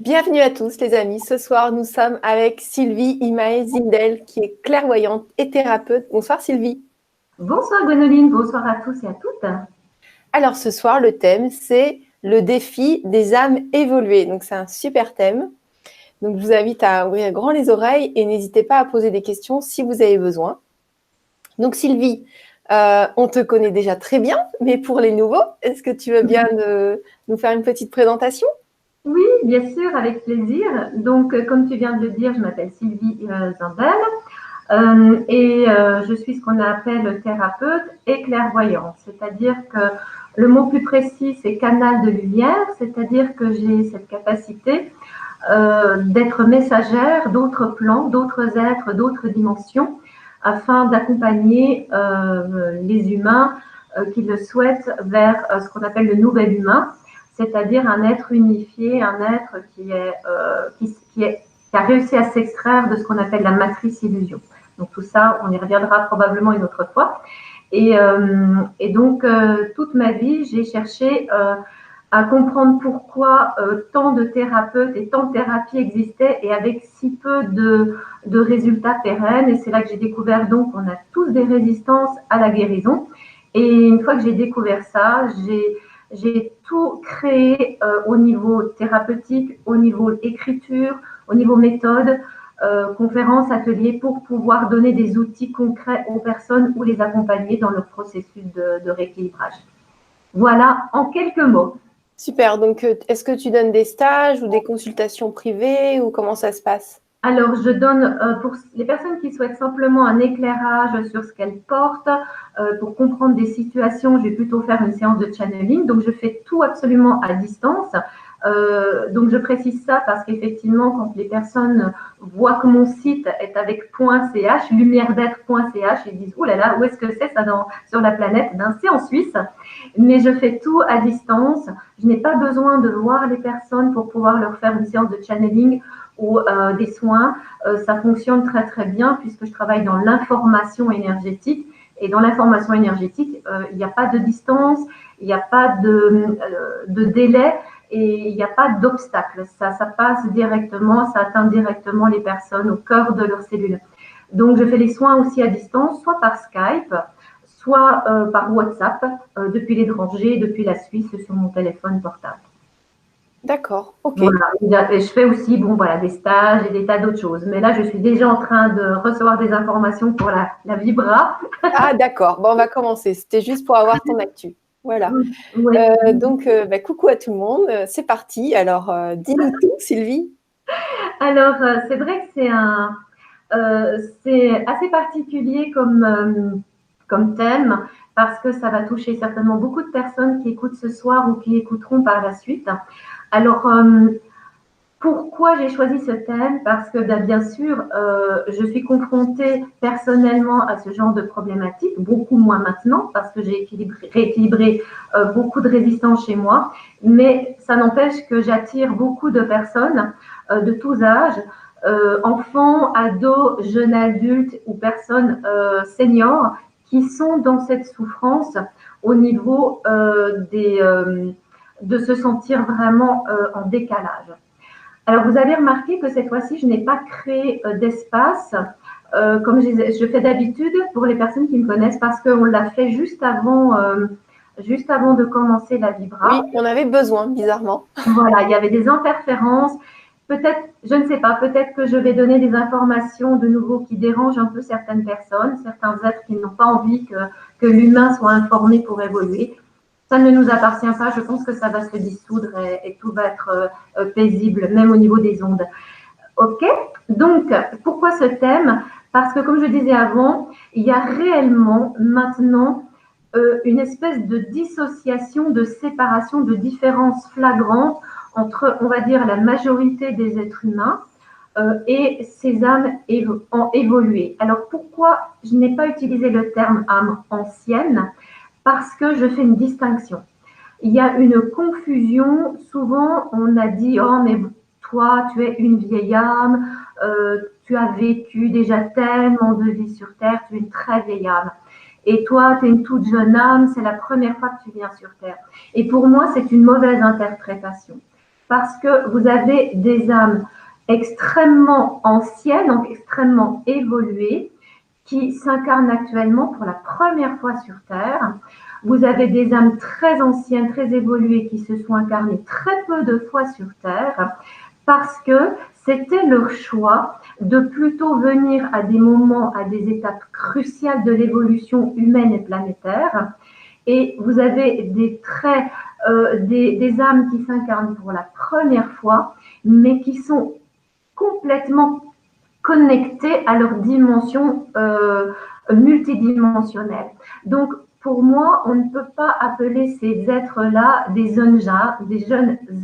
Bienvenue à tous les amis. Ce soir, nous sommes avec Sylvie Imae Zindel, qui est clairvoyante et thérapeute. Bonsoir Sylvie. Bonsoir Gwénoline, bonsoir à tous et à toutes. Alors ce soir, le thème, c'est le défi des âmes évoluées. Donc c'est un super thème. Donc je vous invite à ouvrir grand les oreilles et n'hésitez pas à poser des questions si vous avez besoin. Donc Sylvie, on te connaît déjà très bien, mais pour les nouveaux, est-ce que tu veux bien nous faire une petite présentation ? Oui, bien sûr, avec plaisir. Donc, comme tu viens de le dire, je m'appelle Sylvie Zindel et je suis ce qu'on appelle thérapeute et clairvoyante. C'est-à-dire que le mot plus précis, c'est canal de lumière, c'est-à-dire que j'ai cette capacité d'être messagère d'autres plans, d'autres êtres, d'autres dimensions, afin d'accompagner les humains qui le souhaitent vers ce qu'on appelle le nouvel humain, c'est-à-dire un être unifié, un être qui a réussi à s'extraire de ce qu'on appelle la matrice illusion. Donc tout ça, on y reviendra probablement une autre fois. Et donc, toute ma vie, j'ai cherché à comprendre pourquoi tant de thérapeutes et tant de thérapies existaient et avec si peu de résultats pérennes. Et c'est là que j'ai découvert donc qu'on a tous des résistances à la guérison. Et une fois que j'ai découvert ça, j'ai tout créé au niveau thérapeutique, au niveau écriture, au niveau méthode, conférences, ateliers, pour pouvoir donner des outils concrets aux personnes ou les accompagner dans leur processus de rééquilibrage. Voilà, en quelques mots. Super, donc est-ce que tu donnes des stages ou des consultations privées ou comment ça se passe ? Alors, je donne pour les personnes qui souhaitent simplement un éclairage sur ce qu'elles portent, pour comprendre des situations, je vais plutôt faire une séance de channeling. Donc, je fais tout absolument à distance. Donc, je précise ça parce qu'effectivement, quand les personnes voient que mon site est avec .ch, lumièredêtre.ch, ils disent « Oh là là, où est-ce que c'est ça sur la planète ?» Ben, c'est en Suisse. Mais je fais tout à distance. Je n'ai pas besoin de voir les personnes pour pouvoir leur faire une séance de channeling ou des soins. Ça fonctionne très très bien puisque je travaille dans l'information énergétique. Et dans l'information énergétique, il n'y a pas de distance, il n'y a pas de délai et il n'y a pas d'obstacle. Ça passe directement, ça atteint directement les personnes au cœur de leurs cellules. Donc, je fais les soins aussi à distance, soit par Skype, soit par WhatsApp, depuis l'étranger, depuis la Suisse, sur mon téléphone portable. D'accord, ok. Voilà. Et je fais aussi des stages et des tas d'autres choses. Mais là, je suis déjà en train de recevoir des informations pour la Vibra. Ah d'accord, bon, on va commencer. C'était juste pour avoir ton actu. Voilà. Oui. Donc, coucou à tout le monde. C'est parti. Alors, dis-nous tout, Sylvie. Alors, c'est vrai que c'est assez particulier comme thème parce que ça va toucher certainement beaucoup de personnes qui écoutent ce soir ou qui écouteront par la suite. Alors, pourquoi j'ai choisi ce thème? Parce que bien sûr, je suis confrontée personnellement à ce genre de problématique, beaucoup moins maintenant parce que j'ai rééquilibré beaucoup de résistance chez moi, mais ça n'empêche que j'attire beaucoup de personnes de tous âges, enfants, ados, jeunes adultes ou personnes seniors qui sont dans cette souffrance au niveau de se sentir vraiment en décalage. Alors, vous avez remarqué que cette fois-ci, je n'ai pas créé d'espace comme je fais d'habitude pour les personnes qui me connaissent parce qu'on l'a fait juste avant de commencer la Vibra. Oui, on avait besoin, bizarrement. Voilà, il y avait des interférences. Peut-être, je ne sais pas, peut-être que je vais donner des informations de nouveau qui dérangent un peu certaines personnes, certains êtres qui n'ont pas envie que l'humain soit informé pour évoluer. Ça ne nous appartient pas. Je pense que ça va se dissoudre et tout va être paisible, même au niveau des ondes. OK? Donc, pourquoi ce thème? Parce que, comme je disais avant, il y a réellement maintenant une espèce de dissociation, de séparation, de différence flagrante entre, on va dire, la majorité des êtres humains et ces âmes ont évolué. Alors, pourquoi je n'ai pas utilisé le terme âme ancienne? Parce que je fais une distinction. Il y a une confusion. Souvent, on a dit « Oh, mais toi, tu es une vieille âme, tu as vécu déjà tellement de vies sur Terre, tu es une très vieille âme. Et toi, tu es une toute jeune âme, c'est la première fois que tu viens sur Terre. » Et pour moi, c'est une mauvaise interprétation. parce que vous avez des âmes extrêmement anciennes, donc extrêmement évoluées, qui s'incarnent actuellement pour la première fois sur Terre. Vous avez des âmes très anciennes, très évoluées, qui se sont incarnées très peu de fois sur Terre, parce que c'était leur choix de plutôt venir à des moments, à des étapes cruciales de l'évolution humaine et planétaire. Et vous avez des âmes qui s'incarnent pour la première fois, mais qui sont complètement connectées à leur dimension multidimensionnelle. Donc, pour moi, on ne peut pas appeler ces êtres-là des jeunes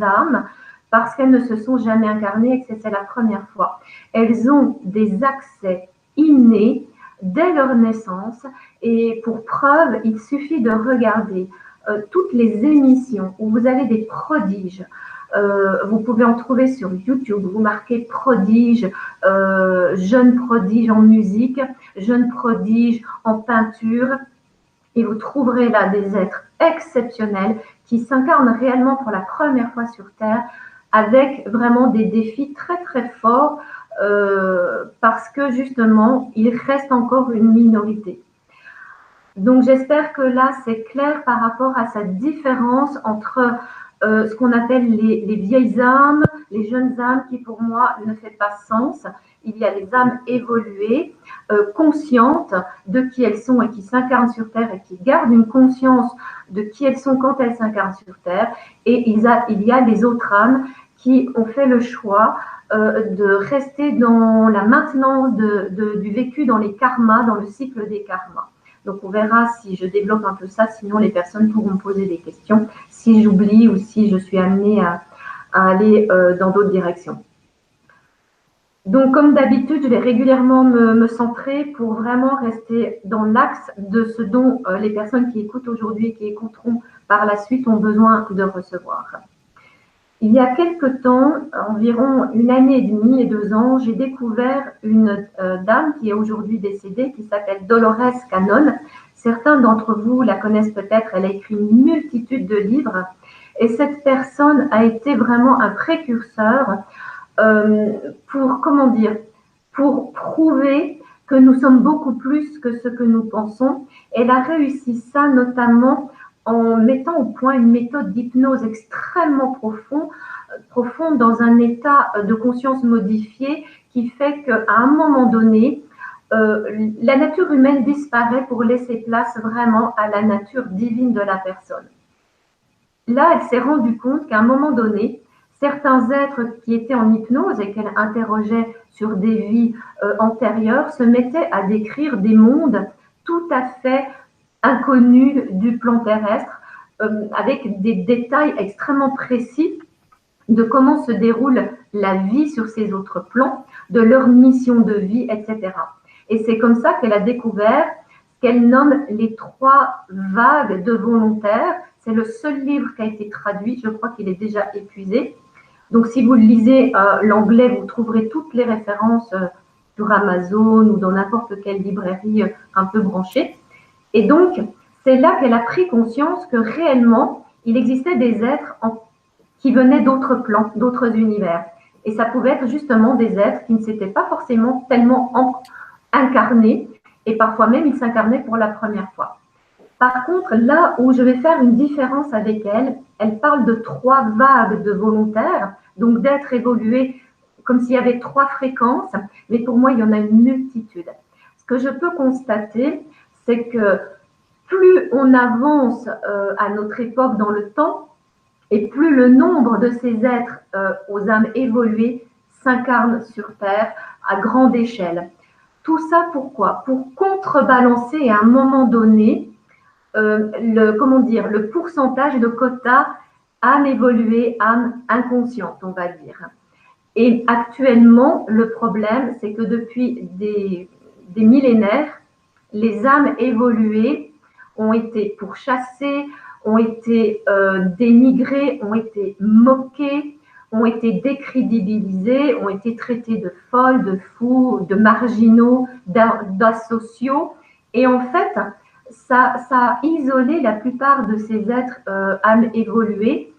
âmes, parce qu'elles ne se sont jamais incarnées et que c'est la première fois. Elles ont des accès innés dès leur naissance, et pour preuve, il suffit de regarder toutes les émissions où vous avez des prodiges. Vous pouvez en trouver sur YouTube. Vous marquez prodige, jeune prodige en musique, jeune prodige en peinture, et vous trouverez là des êtres exceptionnels qui s'incarnent réellement pour la première fois sur Terre, avec vraiment des défis très très forts, parce que justement, il reste encore une minorité. Donc j'espère que là, c'est clair par rapport à cette différence entre ce qu'on appelle les vieilles âmes, les jeunes âmes, qui pour moi ne fait pas sens. Il y a les âmes évoluées, conscientes de qui elles sont et qui s'incarnent sur Terre et qui gardent une conscience de qui elles sont quand elles s'incarnent sur Terre. Et il y a les autres âmes qui ont fait le choix de rester dans la maintenance du vécu dans les karmas, dans le cycle des karmas. Donc, on verra si je développe un peu ça, sinon les personnes pourront me poser des questions, si j'oublie ou si je suis amenée à aller dans d'autres directions. Donc, comme d'habitude, je vais régulièrement me centrer pour vraiment rester dans l'axe de ce dont les personnes qui écoutent aujourd'hui et qui écouteront par la suite ont besoin de recevoir. Il y a quelque temps, environ 1 année et demie et 2 ans, j'ai découvert une dame qui est aujourd'hui décédée, qui s'appelle Dolores Cannon. Certains d'entre vous la connaissent peut-être, elle a écrit une multitude de livres. Et cette personne a été vraiment un précurseur pour prouver que nous sommes beaucoup plus que ce que nous pensons. Elle a réussi ça notamment en mettant au point une méthode d'hypnose extrêmement profonde dans un état de conscience modifié, qui fait qu'à un moment donné, la nature humaine disparaît pour laisser place vraiment à la nature divine de la personne. Là, elle s'est rendue compte qu'à un moment donné, certains êtres qui étaient en hypnose et qu'elle interrogeait sur des vies antérieures se mettaient à décrire des mondes tout à fait inconnus du plan terrestre, avec des détails extrêmement précis de comment se déroule la vie sur ces autres plans, de leur mission de vie, etc. Et c'est comme ça qu'elle a découvert ce qu'elle nomme les 3 vagues de volontaires. C'est le seul livre qui a été traduit, je crois qu'il est déjà épuisé. Donc si vous lisez l'anglais, vous trouverez toutes les références sur Amazon ou dans n'importe quelle librairie un peu branchée. Et donc, c'est là qu'elle a pris conscience que réellement, il existait des êtres qui venaient d'autres plans, d'autres univers. Et ça pouvait être justement des êtres qui ne s'étaient pas forcément tellement incarnés, et parfois même ils s'incarnaient pour la première fois. Par contre, là où je vais faire une différence avec elle, elle parle de 3 vagues de volontaires, donc d'êtres évolués comme s'il y avait 3 fréquences, mais pour moi, il y en a une multitude. Ce que je peux constater, c'est que plus on avance à notre époque dans le temps, et plus le nombre de ces êtres aux âmes évoluées s'incarne sur Terre à grande échelle. Tout ça pourquoi? Pour contrebalancer à un moment donné le pourcentage de quota âme évoluée, âme inconsciente, on va dire. Et actuellement, le problème, c'est que depuis des millénaires, les âmes évoluées ont été pourchassées, ont été dénigrées, ont été moquées, ont été décrédibilisées, ont été traitées de folles, de fous, de marginaux, d'asociaux. Et en fait, ça a isolé la plupart de ces êtres âmes évoluées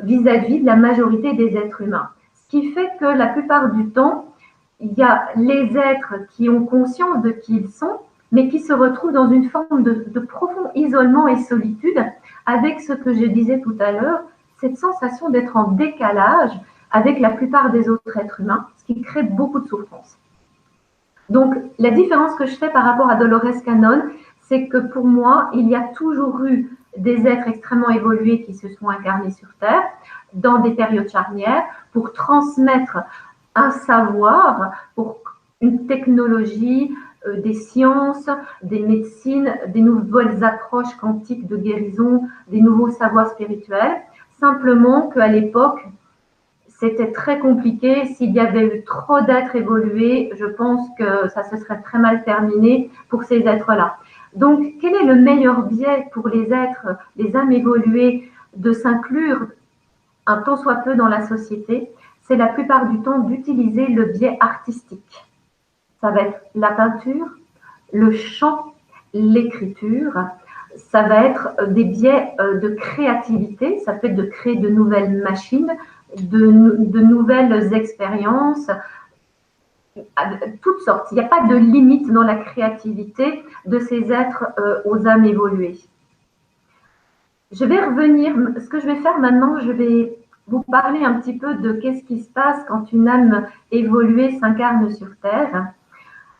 vis-à-vis de la majorité des êtres humains. Ce qui fait que la plupart du temps, il y a les êtres qui ont conscience de qui ils sont, mais qui se retrouvent dans une forme de profond isolement et solitude, avec ce que je disais tout à l'heure, cette sensation d'être en décalage avec la plupart des autres êtres humains, ce qui crée beaucoup de souffrance. Donc, la différence que je fais par rapport à Dolores Cannon, c'est que pour moi, il y a toujours eu des êtres extrêmement évolués qui se sont incarnés sur Terre dans des périodes charnières pour transmettre un savoir, pour une technologie, des sciences, des médecines, des nouvelles approches quantiques de guérison, des nouveaux savoirs spirituels. Simplement qu'à l'époque, c'était très compliqué. S'il y avait eu trop d'êtres évolués, je pense que ça se serait très mal terminé pour ces êtres-là. Donc, quel est le meilleur biais pour les êtres, les âmes évoluées, de s'inclure un tant soit peu dans la société? C'est la plupart du temps d'utiliser le biais artistique. Ça va être la peinture, le chant, l'écriture. Ça va être des biais de créativité. Ça peut être de créer de nouvelles machines, de nouvelles expériences, toutes sortes. Il n'y a pas de limite dans la créativité de ces êtres aux âmes évoluées. Je vais revenir, ce que je vais faire maintenant, je vais vous parler un petit peu de qu'est-ce qui se passe quand une âme évoluée s'incarne sur Terre.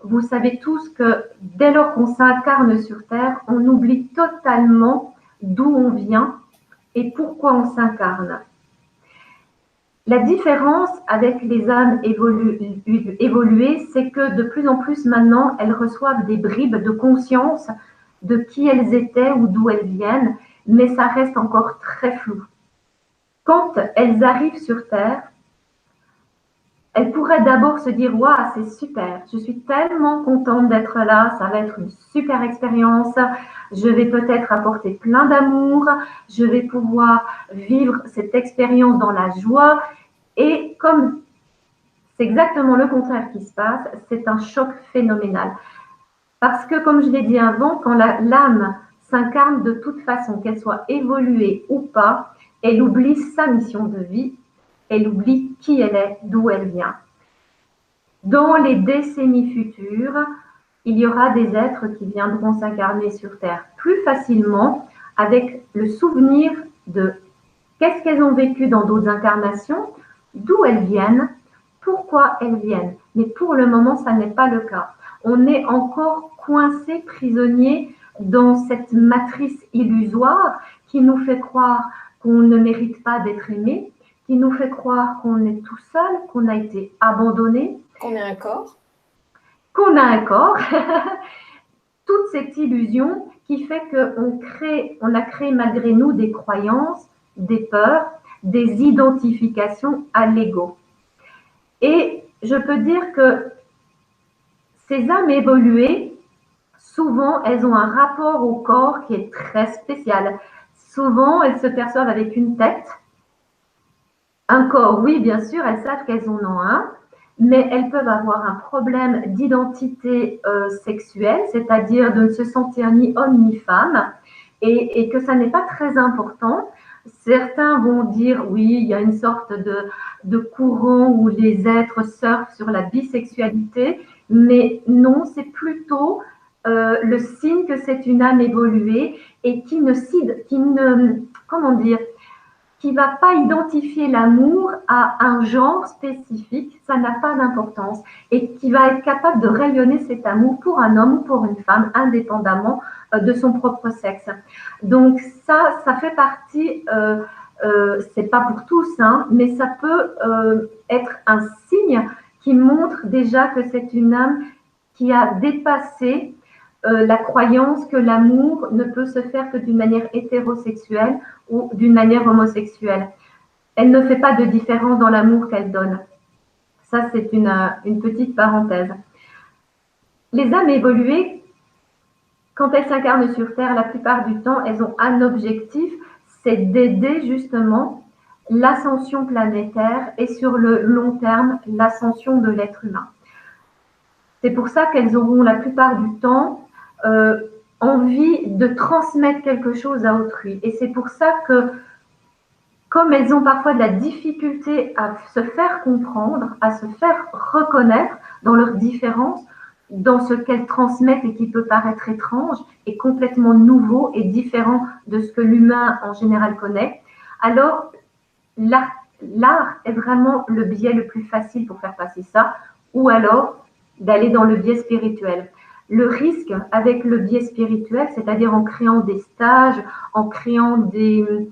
Vous savez tous que dès lors qu'on s'incarne sur Terre, on oublie totalement d'où on vient et pourquoi on s'incarne. La différence avec les âmes évoluées, c'est que de plus en plus maintenant, elles reçoivent des bribes de conscience de qui elles étaient ou d'où elles viennent, mais ça reste encore très flou. Quand elles arrivent sur Terre, elles pourraient d'abord se dire « Waouh, c'est super, je suis tellement contente d'être là, ça va être une super expérience, je vais peut-être apporter plein d'amour, je vais pouvoir vivre cette expérience dans la joie. » Et comme c'est exactement le contraire qui se passe, c'est un choc phénoménal. Parce que, comme je l'ai dit avant, quand l'âme s'incarne de toute façon, qu'elle soit évoluée ou pas, elle oublie sa mission de vie, elle oublie qui elle est, d'où elle vient. Dans les décennies futures, il y aura des êtres qui viendront s'incarner sur Terre plus facilement avec le souvenir de qu'est-ce qu'elles ont vécu dans d'autres incarnations, d'où elles viennent, pourquoi elles viennent. Mais pour le moment, ça n'est pas le cas. On est encore coincé, prisonnier dans cette matrice illusoire qui nous fait croire qu'on ne mérite pas d'être aimé, qui nous fait croire qu'on est tout seul, qu'on a été abandonné. Qu'on a un corps. Qu'on a un corps. Toute cette illusion qui fait qu'on a créé malgré nous des croyances, des peurs, des identifications à l'ego. Et je peux dire que ces âmes évoluées, souvent, elles ont un rapport au corps qui est très spécial. Souvent, elles se perçoivent avec une tête. Un corps, oui, bien sûr, elles savent qu'elles en ont un, mais elles peuvent avoir un problème d'identité sexuelle, c'est-à-dire de ne se sentir ni homme ni femme, et que ça n'est pas très important. Certains vont dire, oui, il y a une sorte de courant où les êtres surfent sur la bisexualité, mais non, c'est plutôt le signe que c'est une âme évoluée et qui ne va pas identifier l'amour à un genre spécifique, ça n'a pas d'importance, et qui va être capable de rayonner cet amour pour un homme ou pour une femme, indépendamment de son propre sexe. Donc ça fait partie, c'est pas pour tous, hein, mais ça peut être un signe qui montre déjà que c'est une âme qui a dépassé la croyance que l'amour ne peut se faire que d'une manière hétérosexuelle ou d'une manière homosexuelle. Elle ne fait pas de différence dans l'amour qu'elle donne. Ça, c'est une petite parenthèse. Les âmes évoluées, quand elles s'incarnent sur Terre, la plupart du temps, elles ont un objectif, c'est d'aider justement l'ascension planétaire et sur le long terme, l'ascension de l'être humain. C'est pour ça qu'elles auront la plupart du temps envie de transmettre quelque chose à autrui. Et c'est pour ça que comme elles ont parfois de la difficulté à se faire comprendre, à se faire reconnaître dans leurs différences, dans ce qu'elles transmettent et qui peut paraître étrange et complètement nouveau et différent de ce que l'humain en général connaît, alors l'art est vraiment le biais le plus facile pour faire passer ça, ou alors d'aller dans le biais spirituel. Le risque avec le biais spirituel, c'est-à-dire en créant des stages, en créant des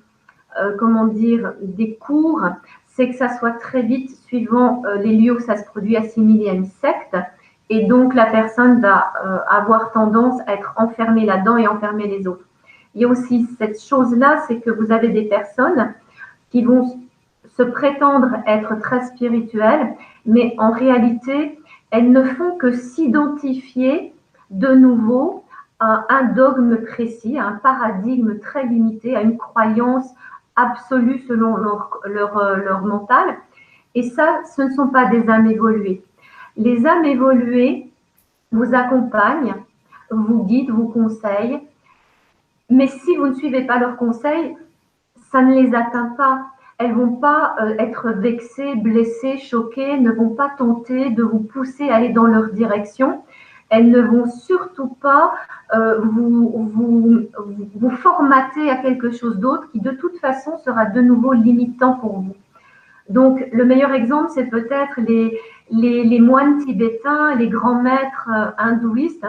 cours, c'est que ça soit très vite, suivant les lieux où ça se produit, assimilé à une secte. Et donc, la personne va avoir tendance à être enfermée là-dedans et enfermer les autres. Il y a aussi cette chose-là, c'est que vous avez des personnes qui vont se prétendre être très spirituelles, mais en réalité, elles ne font que s'identifier de nouveau à un dogme précis, à un paradigme très limité, à une croyance absolue selon leur mental. Et ça, ce ne sont pas des âmes évoluées. Les âmes évoluées vous accompagnent, vous guident, vous conseillent, mais si vous ne suivez pas leurs conseils, ça ne les atteint pas. Elles ne vont pas être vexées, blessées, choquées, ne vont pas tenter de vous pousser à aller dans leur direction. Elles ne vont surtout pas vous formater à quelque chose d'autre qui de toute façon sera de nouveau limitant pour vous. Donc le meilleur exemple, c'est peut-être les moines tibétains, les grands maîtres hindouistes,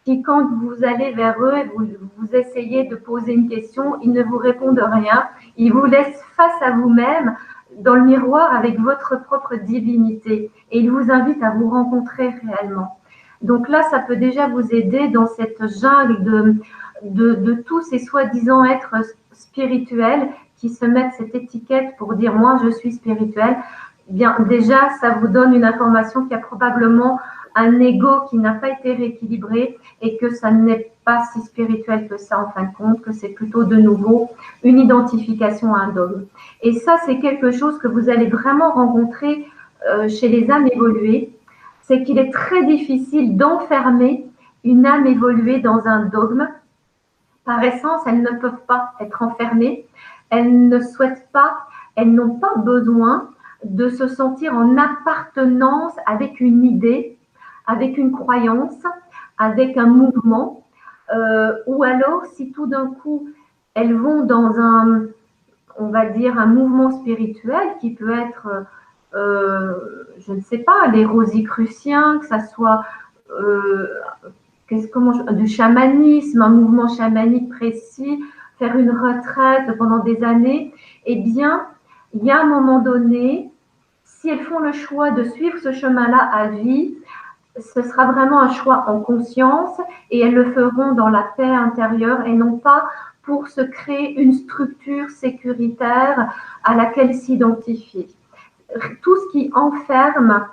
qui quand vous allez vers eux et vous essayez de poser une question, ils ne vous répondent rien. Ils vous laissent face à vous-même dans le miroir avec votre propre divinité et ils vous invitent à vous rencontrer réellement. Donc là, ça peut déjà vous aider dans cette jungle de tous ces soi-disant êtres spirituels qui se mettent cette étiquette pour dire moi je suis spirituel. Bien déjà, ça vous donne une information qu'il y a probablement un ego qui n'a pas été rééquilibré et que ça n'est pas si spirituel que ça en fin de compte, que c'est plutôt de nouveau une identification à un dogme. Et ça, c'est quelque chose que vous allez vraiment rencontrer chez les âmes évoluées, c'est qu'il est très difficile d'enfermer une âme évoluée dans un dogme. Par essence, elles ne peuvent pas être enfermées, elles ne souhaitent pas, elles n'ont pas besoin de se sentir en appartenance avec une idée, avec une croyance, avec un mouvement, ou alors si tout d'un coup elles vont dans on va dire, un mouvement spirituel qui peut être, je ne sais pas, les Rosicruciens, que ça soit du chamanisme, un mouvement chamanique précis, faire une retraite pendant des années, eh bien, il y a un moment donné, si elles font le choix de suivre ce chemin-là à vie, ce sera vraiment un choix en conscience et elles le feront dans la paix intérieure et non pas pour se créer une structure sécuritaire à laquelle s'identifier. Tout ce qui enferme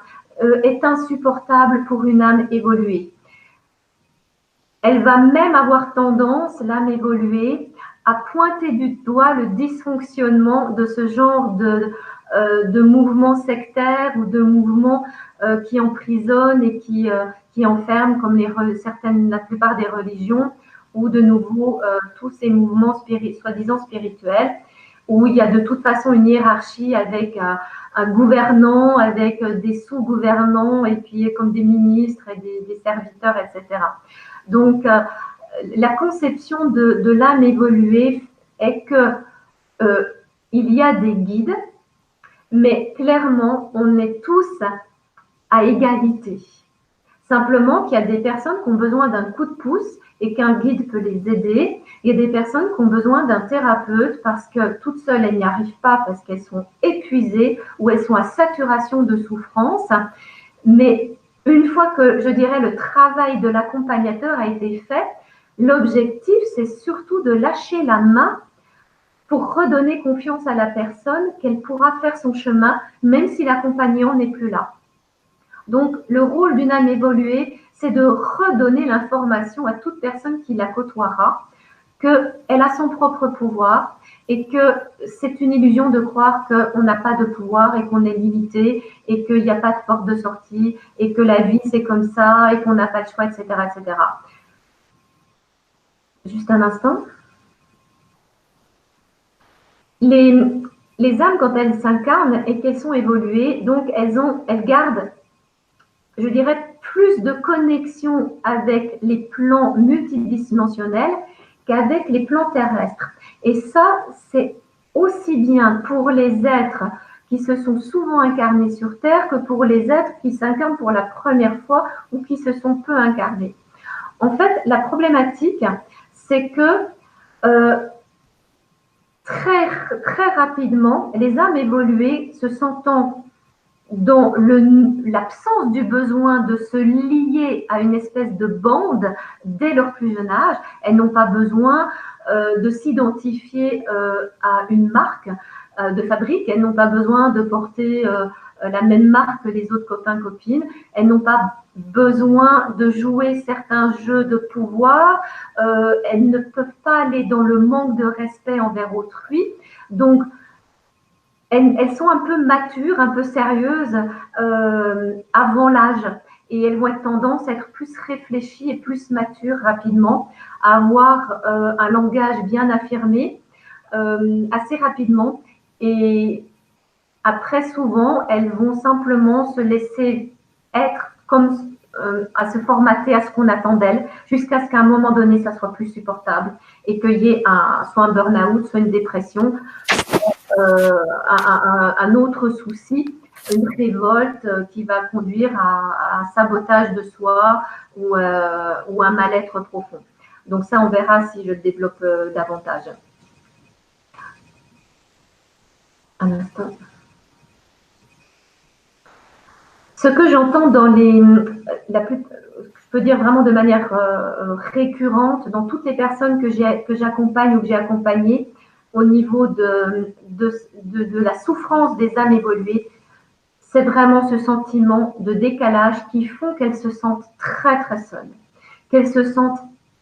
est insupportable pour une âme évoluée. Elle va même avoir tendance, l'âme évoluée, à pointer du doigt le dysfonctionnement de ce genre de mouvements sectaires ou de mouvements qui emprisonnent et qui enferment, comme la plupart des religions, ou de nouveau tous ces mouvements soi-disant spirituels, où il y a de toute façon une hiérarchie avec un gouvernant, avec des sous-gouvernants, et puis comme des ministres et des serviteurs, etc. Donc, la conception de l'âme évoluée est que il y a des guides, mais clairement, on est tous à égalité. Simplement qu'il y a des personnes qui ont besoin d'un coup de pouce et qu'un guide peut les aider. Il y a des personnes qui ont besoin d'un thérapeute parce que toutes seules, elles n'y arrivent pas parce qu'elles sont épuisées ou elles sont à saturation de souffrance. Mais une fois que, je dirais, le travail de l'accompagnateur a été fait, l'objectif, c'est surtout de lâcher la main pour redonner confiance à la personne qu'elle pourra faire son chemin, même si l'accompagnant n'est plus là. Donc, le rôle d'une âme évoluée, c'est de redonner l'information à toute personne qui la côtoiera, qu'elle a son propre pouvoir et que c'est une illusion de croire qu'on n'a pas de pouvoir et qu'on est limité et qu'il n'y a pas de porte de sortie et que la vie c'est comme ça et qu'on n'a pas de choix, etc., etc. Juste un instant. les âmes, quand elles s'incarnent et qu'elles sont évoluées, donc elles gardent, je dirais, plus de connexion avec les plans multidimensionnels qu'avec les plans terrestres. Et ça, c'est aussi bien pour les êtres qui se sont souvent incarnés sur Terre que pour les êtres qui s'incarnent pour la première fois ou qui se sont peu incarnés. En fait, la problématique, c'est que très, très rapidement, les âmes évoluées se sentant dans l'absence du besoin de se lier à une espèce de bande dès leur plus jeune âge, elles n'ont pas besoin de s'identifier à une marque de fabrique, elles n'ont pas besoin de porter la même marque que les autres copains-copines, elles n'ont pas besoin de jouer certains jeux de pouvoir, elles ne peuvent pas aller dans le manque de respect envers autrui. Donc, elles sont un peu matures, un peu sérieuses avant l'âge. Et elles vont être tendance à être plus réfléchies et plus matures rapidement, à avoir un langage bien affirmé assez rapidement. Et après, souvent, elles vont simplement se laisser être comme à se formater à ce qu'on attend d'elles, jusqu'à ce qu'à un moment donné, ça soit plus supportable et qu'il y ait soit un burn-out, soit une dépression, un autre souci, une révolte qui va conduire à un sabotage de soi ou un mal-être profond. Donc ça, on verra si je le développe davantage. Un instant. Ce que j'entends dans je peux dire vraiment de manière récurrente, dans toutes les personnes que j'accompagne ou que j'ai accompagnées, au niveau de la souffrance des âmes évoluées, c'est vraiment ce sentiment de décalage qui font qu'elles se sentent très très seules, qu'elles se sentent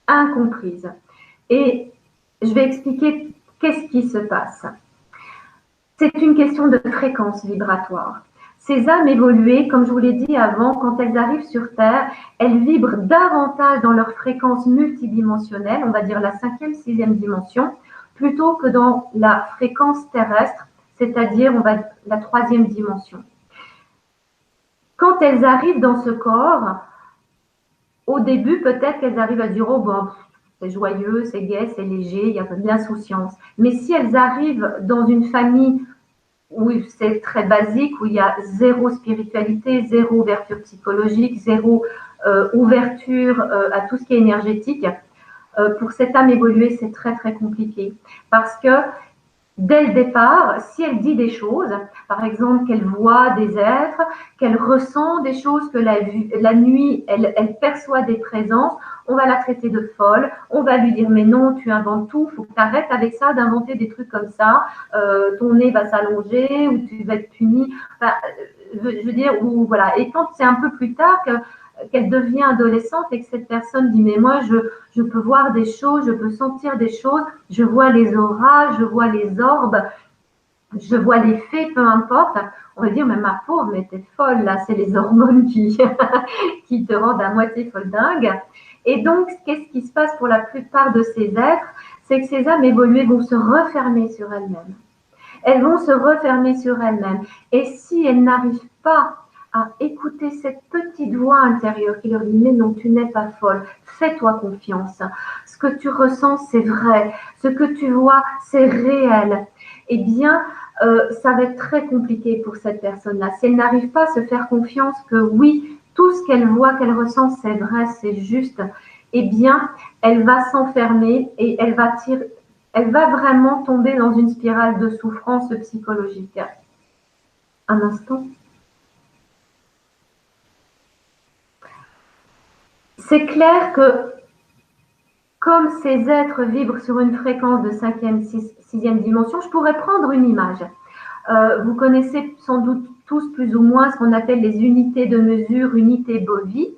incomprises. Et je vais expliquer qu'est-ce qui se passe. C'est une question de fréquence vibratoire. Ces âmes évoluées, comme je vous l'ai dit avant, quand elles arrivent sur Terre, elles vibrent davantage dans leur fréquence multidimensionnelle, on va dire la 5e, 6e dimension, plutôt que dans la fréquence terrestre, c'est-à-dire la 3e dimension. Quand elles arrivent dans ce corps, au début, peut-être qu'elles arrivent à dire « Oh, bon, c'est joyeux, c'est gai, c'est léger, il y a de l'insouciance. » Mais si elles arrivent dans une famille où c'est très basique, où il y a zéro spiritualité, zéro ouverture psychologique, zéro ouverture à tout ce qui est énergétique, pour cette âme évoluée, c'est très, très compliqué. Parce que dès le départ, si elle dit des choses, par exemple qu'elle voit des êtres, qu'elle ressent des choses, que la nuit, elle perçoit des présences, on va la traiter de folle, on va lui dire mais non, tu inventes tout, il faut que tu arrêtes avec ça, d'inventer des trucs comme ça, ton nez va s'allonger ou tu vas être puni. Enfin, je veux dire, ou voilà. Et quand c'est un peu plus tard qu'elle devient adolescente et que cette personne dit mais moi je peux voir des choses, je peux sentir des choses, je vois les auras, je vois les orbes, je vois les fées, peu importe, on va dire mais ma pauvre, mais t'es folle là, c'est les hormones qui te rendent à moitié folle dingue. Et donc qu'est-ce qui se passe pour la plupart de ces êtres, c'est que ces âmes évoluées vont se refermer sur elles-mêmes. Elles vont se refermer sur elles-mêmes. Et si elles n'arrivent pas à écouter cette petite voix intérieure qui leur dit mais non, tu n'es pas folle, fais-toi confiance, ce que tu ressens c'est vrai, ce que tu vois c'est réel, eh bien ça va être très compliqué pour cette personne-là. Si elle n'arrive pas à se faire confiance que oui, tout ce qu'elle voit, qu'elle ressent c'est vrai, c'est juste, eh bien elle va s'enfermer et elle va vraiment tomber dans une spirale de souffrance psychologique. Un instant. C'est clair que comme ces êtres vibrent sur une fréquence de 5e, 6e dimension, je pourrais prendre une image. Vous connaissez sans doute tous plus ou moins ce qu'on appelle les unités de mesure, unités Bovis.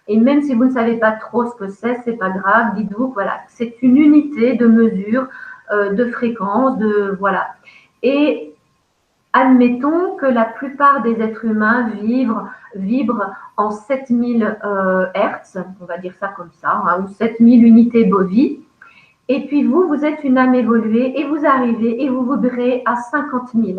Et même si vous ne savez pas trop ce que c'est pas grave, dites-vous que voilà, c'est une unité de mesure, de fréquence, voilà. Et admettons que la plupart des êtres humains vibrent en 7000 Hertz, on va dire ça comme ça, hein, ou 7000 unités Bovis. Et puis vous, vous êtes une âme évoluée et vous arrivez et vous vibrez à 50 000.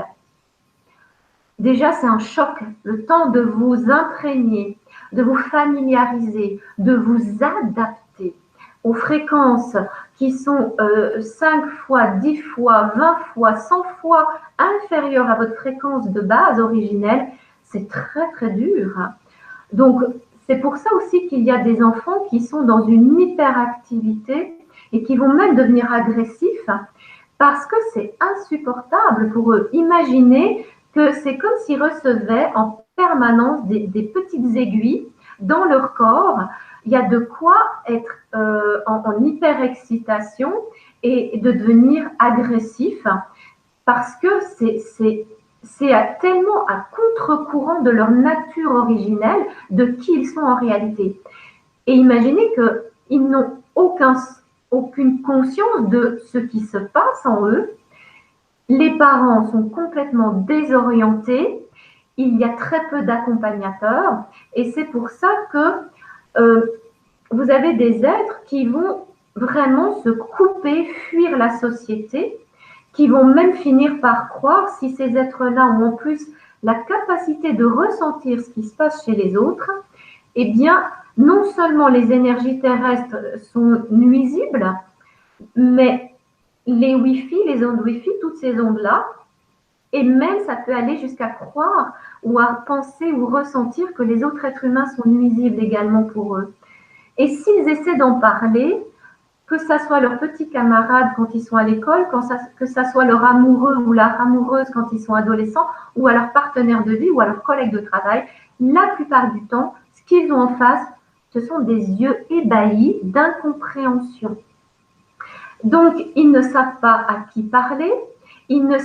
Déjà, c'est un choc. Le temps de vous imprégner, de vous familiariser, de vous adapter aux fréquences qui sont 5 fois, 10 fois, 20 fois, 100 fois inférieures à votre fréquence de base originelle, c'est très, très dur. Donc, c'est pour ça aussi qu'il y a des enfants qui sont dans une hyperactivité et qui vont même devenir agressifs parce que c'est insupportable pour eux. Imaginez que c'est comme s'ils recevaient en permanence des petites aiguilles dans leur corps. Il y a de quoi être en hyper-excitation et de devenir agressif parce que c'est tellement à contre-courant de leur nature originelle, de qui ils sont en réalité. Et imaginez qu'ils n'ont aucune conscience de ce qui se passe en eux. Les parents sont complètement désorientés. Il y a très peu d'accompagnateurs. Et c'est pour ça que vous avez des êtres qui vont vraiment se couper, fuir la société, qui vont même finir par croire, si ces êtres-là ont en plus la capacité de ressentir ce qui se passe chez les autres, eh bien, non seulement les énergies terrestres sont nuisibles, mais les Wi-Fi, les ondes Wi-Fi, toutes ces ondes-là, et même ça peut aller jusqu'à croire ou à penser ou ressentir que les autres êtres humains sont nuisibles également pour eux. Et s'ils essaient d'en parler, que ça soit leurs petits camarades quand ils sont à l'école, que ça soit leur amoureux ou leur amoureuse quand ils sont adolescents, ou à leur partenaire de vie ou à leur collègue de travail, la plupart du temps, ce qu'ils ont en face, ce sont des yeux ébahis d'incompréhension. Donc, ils ne savent pas à qui parler, ils ne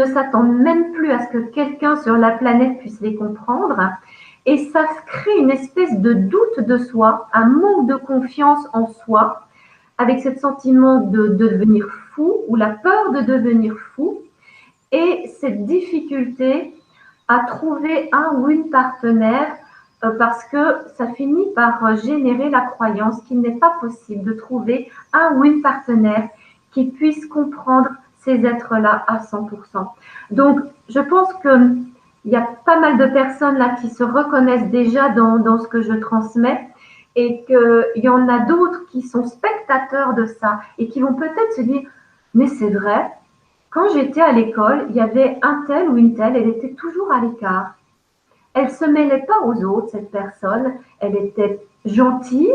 s'attendent même plus à ce que quelqu'un sur la planète puisse les comprendre, et ça crée une espèce de doute de soi, un manque de confiance en soi, avec ce sentiment de devenir fou ou la peur de devenir fou et cette difficulté à trouver un ou une partenaire parce que ça finit par générer la croyance qu'il n'est pas possible de trouver un ou une partenaire qui puisse comprendre ces êtres-là à 100%. Donc, je pense qu'il y a pas mal de personnes là qui se reconnaissent déjà dans ce que je transmets et qu'il y en a d'autres qui sont spectateurs de ça et qui vont peut-être se dire « mais c'est vrai, quand j'étais à l'école, il y avait un tel ou une telle, elle était toujours à l'écart. Elle ne se mêlait pas aux autres, cette personne, elle était gentille,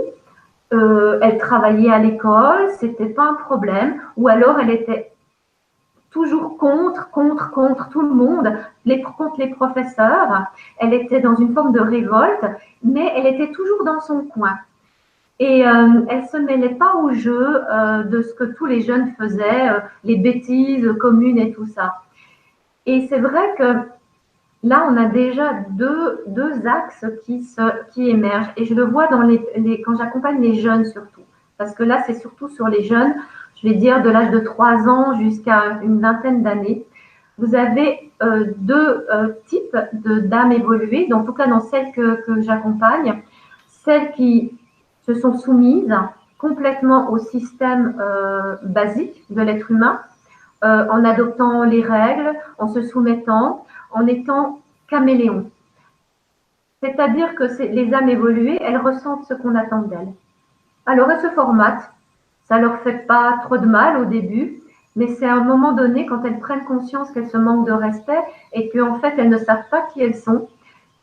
elle travaillait à l'école, c'était pas un problème, ou alors elle était toujours contre tout le monde, contre les professeurs. Elle était dans une forme de révolte, mais elle était toujours dans son coin. Et elle se mêlait pas au jeu de ce que tous les jeunes faisaient, les bêtises communes et tout ça. Et c'est vrai que là, on a déjà deux axes qui émergent. Et je le vois quand j'accompagne les jeunes surtout. Parce que là, c'est surtout sur les jeunes, je vais dire de l'âge de 3 ans jusqu'à une vingtaine d'années. Vous avez deux types d'âmes évoluées, en tout cas dans celles que j'accompagne. Celles qui se sont soumises complètement au système basique de l'être humain, en adoptant les règles, en se soumettant, en étant caméléon. C'est-à-dire que les âmes évoluées, elles ressentent ce qu'on attend d'elles. Alors elles se formatent, ça leur fait pas trop de mal au début, mais c'est à un moment donné, quand elles prennent conscience qu'elles se manquent de respect et qu'en fait elles ne savent pas qui elles sont,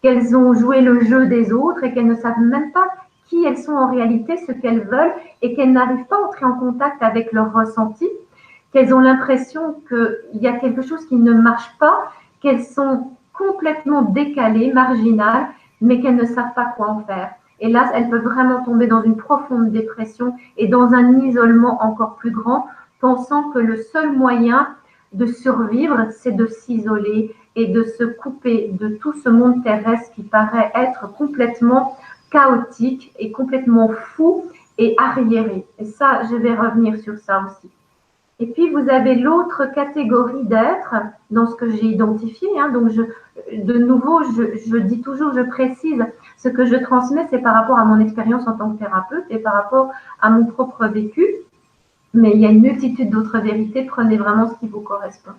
qu'elles ont joué le jeu des autres et qu'elles ne savent même pas qui elles sont en réalité, ce qu'elles veulent, et qu'elles n'arrivent pas à entrer en contact avec leurs ressentis, qu'elles ont l'impression qu'il y a quelque chose qui ne marche pas, qu'elles sont complètement décalées, marginales, mais qu'elles ne savent pas quoi en faire. Et là, elles peuvent vraiment tomber dans une profonde dépression et dans un isolement encore plus grand, pensant que le seul moyen de survivre, c'est de s'isoler et de se couper de tout ce monde terrestre qui paraît être complètement chaotique et complètement fou et arriéré. Et ça, je vais revenir sur ça aussi. Et puis, vous avez l'autre catégorie d'êtres dans ce que j'ai identifié. Donc, de nouveau, je dis toujours, je précise, ce que je transmets, c'est par rapport à mon expérience en tant que thérapeute et par rapport à mon propre vécu. mais il y a une multitude d'autres vérités. Prenez vraiment ce qui vous correspond.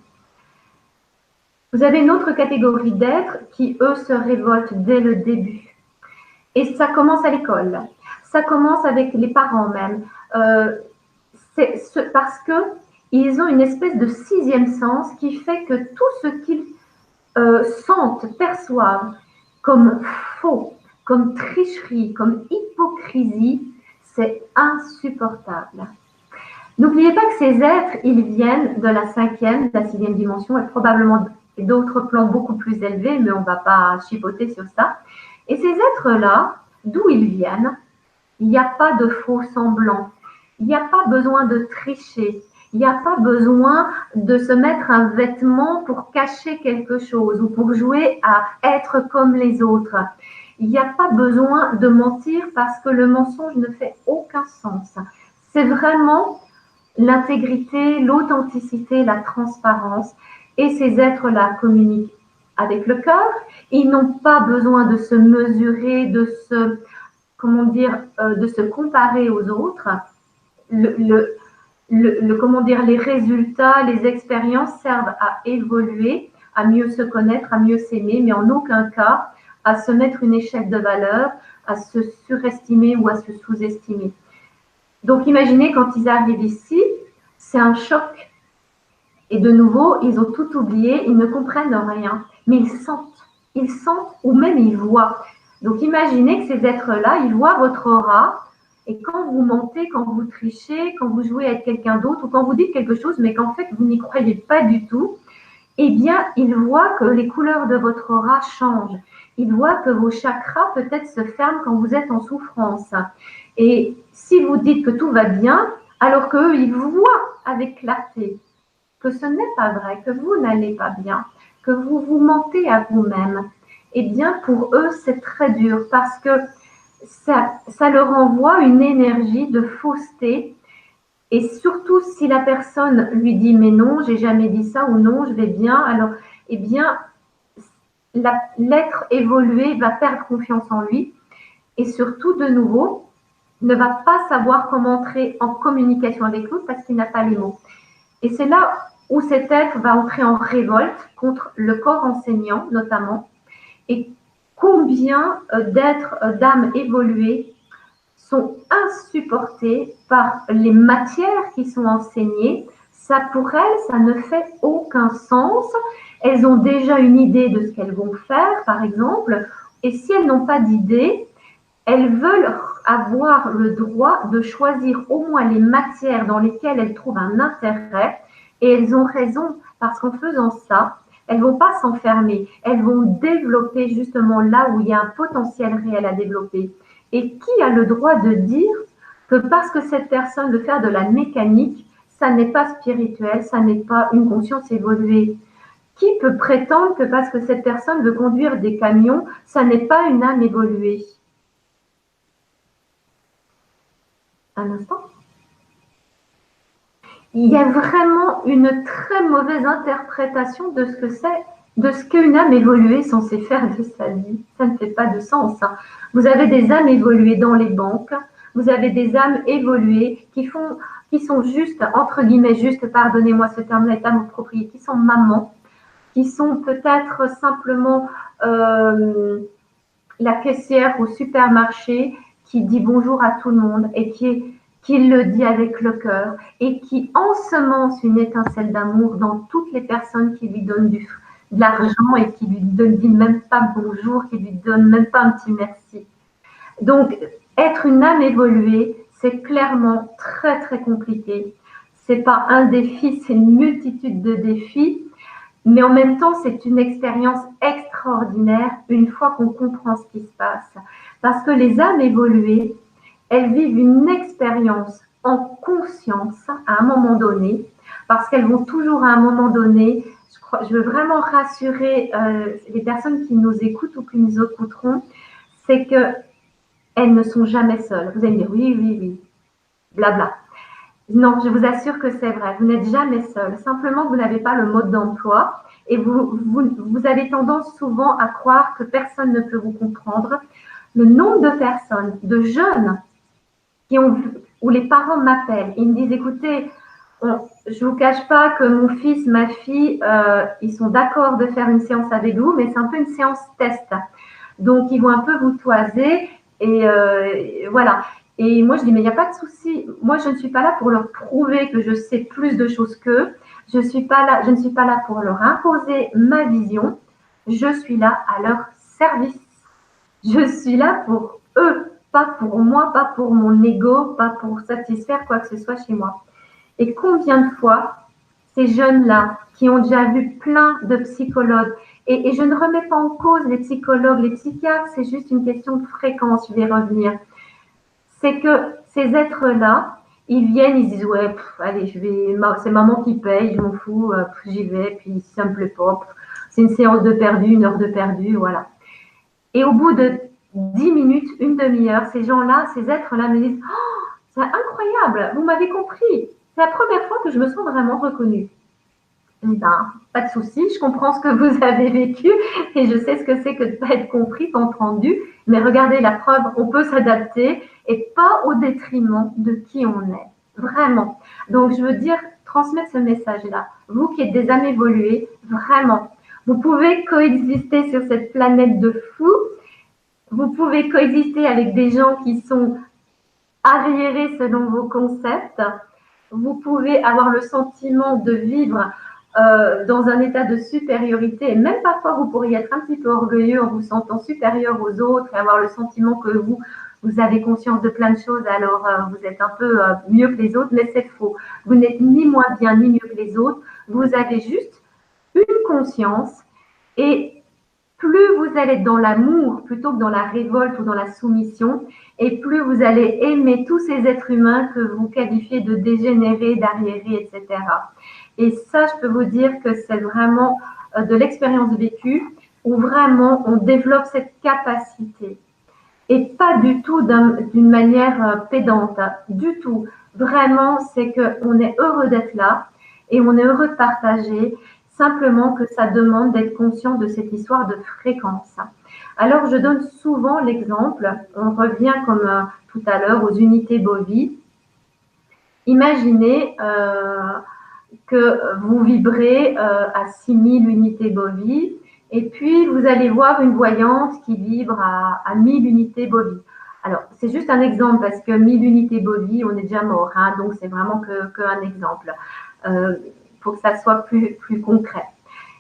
Vous avez une autre catégorie d'êtres qui, eux, se révoltent dès le début. Et ça commence à l'école. Ça commence avec les parents même. Parce qu'ils ont une espèce de sixième sens qui fait que tout ce qu'ils sentent, perçoivent comme faux, comme tricherie, comme hypocrisie, c'est insupportable. N'oubliez pas que ces êtres, ils viennent de la cinquième, de la sixième dimension et probablement d'autres plans beaucoup plus élevés, mais on ne va pas chipoter sur ça. Et ces êtres-là, d'où ils viennent, il n'y a pas de faux semblants, il n'y a pas besoin de tricher, il n'y a pas besoin de se mettre un vêtement pour cacher quelque chose ou pour jouer à être comme les autres. Il n'y a pas besoin de mentir parce que le mensonge ne fait aucun sens. C'est vraiment l'intégrité, l'authenticité, la transparence. Et ces êtres-là communiquent avec le cœur. Ils n'ont pas besoin de se mesurer, de se comparer aux autres. Les résultats, les expériences servent à évoluer, à mieux se connaître, à mieux s'aimer, mais en aucun cas à se mettre une échelle de valeur, à se surestimer ou à se sous-estimer. Donc imaginez quand ils arrivent ici, c'est un choc. Et de nouveau, ils ont tout oublié, ils ne comprennent rien, mais ils sentent ou même ils voient. Donc imaginez que ces êtres-là, ils voient votre aura, et quand vous mentez, quand vous trichez, quand vous jouez à être quelqu'un d'autre, ou quand vous dites quelque chose, mais qu'en fait vous n'y croyez pas du tout, eh bien, ils voient que les couleurs de votre aura changent. Ils voient que vos chakras peut-être se ferment quand vous êtes en souffrance. Et si vous dites que tout va bien, alors qu'eux, ils voient avec clarté que ce n'est pas vrai, que vous n'allez pas bien, que vous vous mentez à vous-même, eh bien, pour eux, c'est très dur parce que ça leur envoie une énergie de fausseté. Et surtout, si la personne lui dit « mais non, j'ai jamais dit ça » ou « non, je vais bien », alors, eh bien, l'être évolué va perdre confiance en lui et surtout, de nouveau, ne va pas savoir comment entrer en communication avec l'autre parce qu'il n'a pas les mots. Et c'est là où cet être va entrer en révolte contre le corps enseignant, notamment. Et combien d'êtres, d'âmes évoluées sont insupportés par les matières qui sont enseignées. Ça, pour elles, ça ne fait aucun sens. Elles ont déjà une idée de ce qu'elles vont faire, par exemple, et si elles n'ont pas d'idée, elles veulent avoir le droit de choisir au moins les matières dans lesquelles elles trouvent un intérêt, et elles ont raison, parce qu'en faisant ça, elles ne vont pas s'enfermer, elles vont développer justement là où il y a un potentiel réel à développer. Et qui a le droit de dire que parce que cette personne veut faire de la mécanique, ça n'est pas spirituel, ça n'est pas une conscience évoluée? Qui peut prétendre que parce que cette personne veut conduire des camions, ça n'est pas une âme évoluée? Un instant. Il y a vraiment une très mauvaise interprétation de ce que c'est, de ce qu'une âme évoluée est censée faire de sa vie. Ça ne fait pas de sens. Vous avez des âmes évoluées dans les banques, vous avez des âmes évoluées qui sont juste, entre guillemets, juste, pardonnez-moi ce terme-là est approprié, qui sont mamans, qui sont peut-être simplement la caissière au supermarché qui dit bonjour à tout le monde et qui le dit avec le cœur et qui ensemence une étincelle d'amour dans toutes les personnes qui lui donnent de l'argent et qui lui disent même pas bonjour, qui lui donnent même pas un petit merci. Donc, être une âme évoluée, c'est clairement très très compliqué. C'est pas un défi, c'est une multitude de défis. Mais en même temps, c'est une expérience extraordinaire une fois qu'on comprend ce qui se passe. Parce que les âmes évoluées, elles vivent une expérience en conscience à un moment donné, parce qu'elles vont toujours à un moment donné, je veux vraiment rassurer les personnes qui nous écoutent ou qui nous écouteront, c'est qu'elles ne sont jamais seules. Vous allez me dire oui, blabla. Non, je vous assure que c'est vrai. Vous n'êtes jamais seul. Simplement, vous n'avez pas le mode d'emploi et vous avez tendance souvent à croire que personne ne peut vous comprendre. Le nombre de personnes, de jeunes, qui ont où les parents m'appellent. Ils me disent, écoutez, je ne vous cache pas que mon fils, ma fille, ils sont d'accord de faire une séance avec vous, mais c'est un peu une séance test. Donc, ils vont un peu vous toiser et voilà. Et moi, je dis, mais il n'y a pas de souci. Moi, je ne suis pas là pour leur prouver que je sais plus de choses qu'eux. Je ne suis pas là pour leur imposer ma vision. Je suis là à leur service. Je suis là pour eux, pas pour moi, pas pour mon ego, pas pour satisfaire quoi que ce soit chez moi. Et combien de fois ces jeunes-là qui ont déjà vu plein de psychologues, et je ne remets pas en cause les psychologues, les psychiatres, c'est juste une question de fréquence, je vais revenir. C'est que ces êtres-là, ils viennent, ils disent ouais, allez, c'est maman qui paye, je m'en fous, j'y vais, puis si ça me plaît pas, c'est une séance de perdu, une heure de perdu, voilà. Et au bout de 10 minutes, une demi-heure, ces gens-là, ces êtres-là me disent oh, c'est incroyable, vous m'avez compris. C'est la première fois que je me sens vraiment reconnue. Ben, pas de souci, je comprends ce que vous avez vécu et je sais ce que c'est que de ne pas être compris, pas entendu. Mais regardez la preuve, on peut s'adapter et pas au détriment de qui on est. Vraiment. Donc, je veux dire, transmettre ce message-là. Vous qui êtes des âmes évoluées, vraiment. Vous pouvez coexister sur cette planète de fous. Vous pouvez coexister avec des gens qui sont arriérés selon vos concepts. Vous pouvez avoir le sentiment de vivre dans un état de supériorité et même parfois vous pourriez être un petit peu orgueilleux en vous sentant supérieur aux autres et avoir le sentiment que vous avez conscience de plein de choses, alors vous êtes un peu mieux que les autres, mais c'est faux. Vous n'êtes ni moins bien ni mieux que les autres, vous avez juste une conscience et plus vous allez être dans l'amour plutôt que dans la révolte ou dans la soumission, et plus vous allez aimer tous ces êtres humains que vous qualifiez de dégénérés, d'arriérés, etc. Et ça, je peux vous dire que c'est vraiment de l'expérience vécue où vraiment on développe cette capacité. Et pas du tout d'une manière pédante, du tout. Vraiment, c'est qu'on est heureux d'être là et on est heureux de partager. Simplement que ça demande d'être conscient de cette histoire de fréquence. Alors, je donne souvent l'exemple, on revient comme tout à l'heure aux unités bovies. Imaginez que vous vibrez à 6000 unités bovies et puis vous allez voir une voyante qui vibre à 1000 unités bovies. Alors, c'est juste un exemple parce que 1000 unités bovies, on est déjà mort, hein, donc c'est vraiment qu'un exemple. Pour que ça soit plus concret.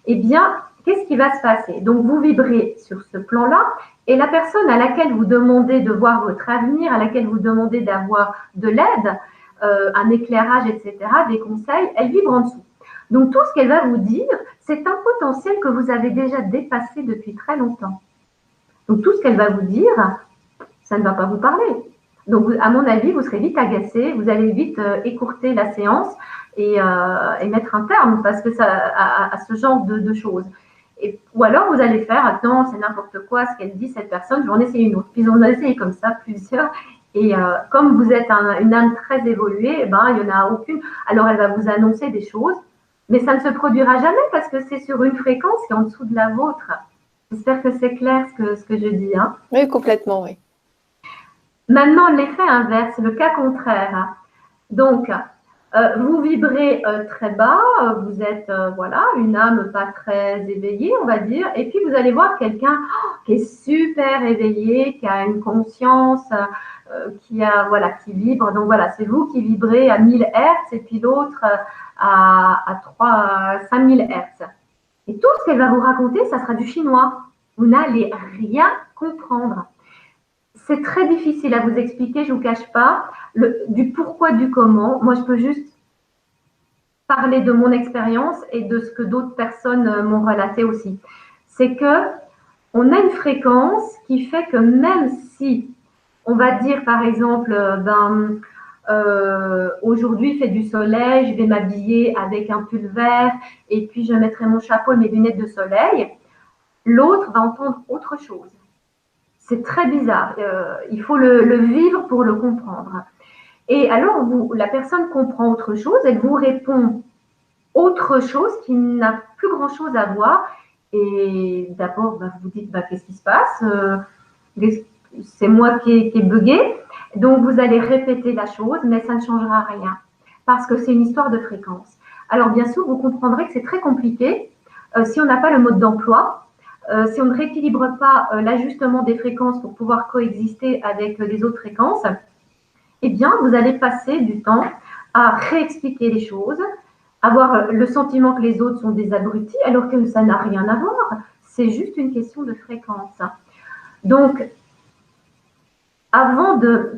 Eh bien, qu'est-ce qui va se passer? Donc, vous vibrez sur ce plan-là et la personne à laquelle vous demandez de voir votre avenir, à laquelle vous demandez d'avoir de l'aide, un éclairage, etc., des conseils, elle vibre en dessous. Donc, tout ce qu'elle va vous dire, c'est un potentiel que vous avez déjà dépassé depuis très longtemps. Donc, tout ce qu'elle va vous dire, ça ne va pas vous parler. Donc, à mon avis, vous serez vite agacé, vous allez vite écourter la séance et mettre un terme parce que ça, à ce genre de choses. Ou alors, vous allez faire, attends, c'est n'importe quoi ce qu'elle dit, cette personne, je vais en essayer une autre. Puis, on a essayé comme ça plusieurs. Et comme vous êtes une âme très évoluée, il n'y en a aucune. Alors, elle va vous annoncer des choses, mais ça ne se produira jamais parce que c'est sur une fréquence qui est en dessous de la vôtre. J'espère que c'est clair ce que je dis. Hein. Oui, complètement, oui. Maintenant, l'effet inverse, le cas contraire. Donc, vous vibrez très bas, vous êtes voilà, une âme pas très éveillée, on va dire, et puis vous allez voir quelqu'un qui est super éveillé, qui a une conscience, qui vibre. Donc voilà, c'est vous qui vibrez à 1000 Hertz et puis l'autre à 5000 Hertz. Et tout ce qu'elle va vous raconter, ça sera du chinois. Vous n'allez rien comprendre. C'est très difficile à vous expliquer, je ne vous cache pas, du pourquoi, du comment. Moi, je peux juste parler de mon expérience et de ce que d'autres personnes m'ont relaté aussi. C'est que on a une fréquence qui fait que même si, on va dire par exemple, aujourd'hui il fait du soleil, je vais m'habiller avec un pull vert et puis je mettrai mon chapeau et mes lunettes de soleil, l'autre va entendre autre chose. C'est très bizarre. Il faut le vivre pour le comprendre. Et alors, la personne comprend autre chose, elle vous répond autre chose qui n'a plus grand-chose à voir. Et d'abord, vous vous dites, qu'est-ce qui se passe? C'est moi qui ai bugué. Donc, vous allez répéter la chose, mais ça ne changera rien parce que c'est une histoire de fréquence. Alors, bien sûr, vous comprendrez que c'est très compliqué si on n'a pas le mode d'emploi, si on ne rééquilibre pas l'ajustement des fréquences pour pouvoir coexister avec les autres fréquences. Eh bien, vous allez passer du temps à réexpliquer les choses, avoir le sentiment que les autres sont des abrutis, alors que ça n'a rien à voir. C'est juste une question de fréquence. Donc,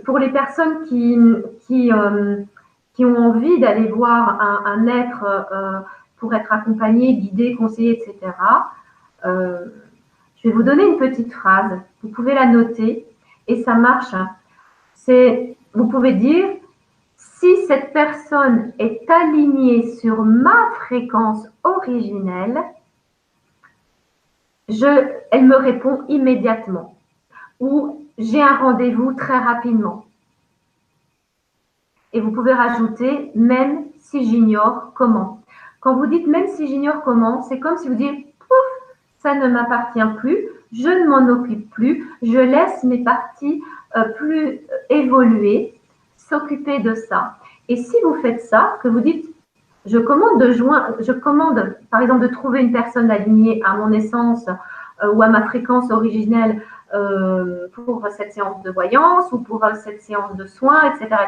pour les personnes qui ont envie d'aller voir un être pour être accompagné, guidé, conseillé, etc., je vais vous donner une petite phrase. Vous pouvez la noter et ça marche. Vous pouvez dire, si cette personne est alignée sur ma fréquence originelle, elle me répond immédiatement. Ou j'ai un rendez-vous très rapidement. Et vous pouvez rajouter, même si j'ignore comment. Quand vous dites même si j'ignore comment, c'est comme si vous dites, pouf, ça ne m'appartient plus, je ne m'en occupe plus, je laisse mes parties plus évoluer, s'occuper de ça. Et si vous faites ça, que vous dites, je commande par exemple de trouver une personne alignée à mon essence ou à ma fréquence originelle pour cette séance de voyance ou pour cette séance de soins, etc.,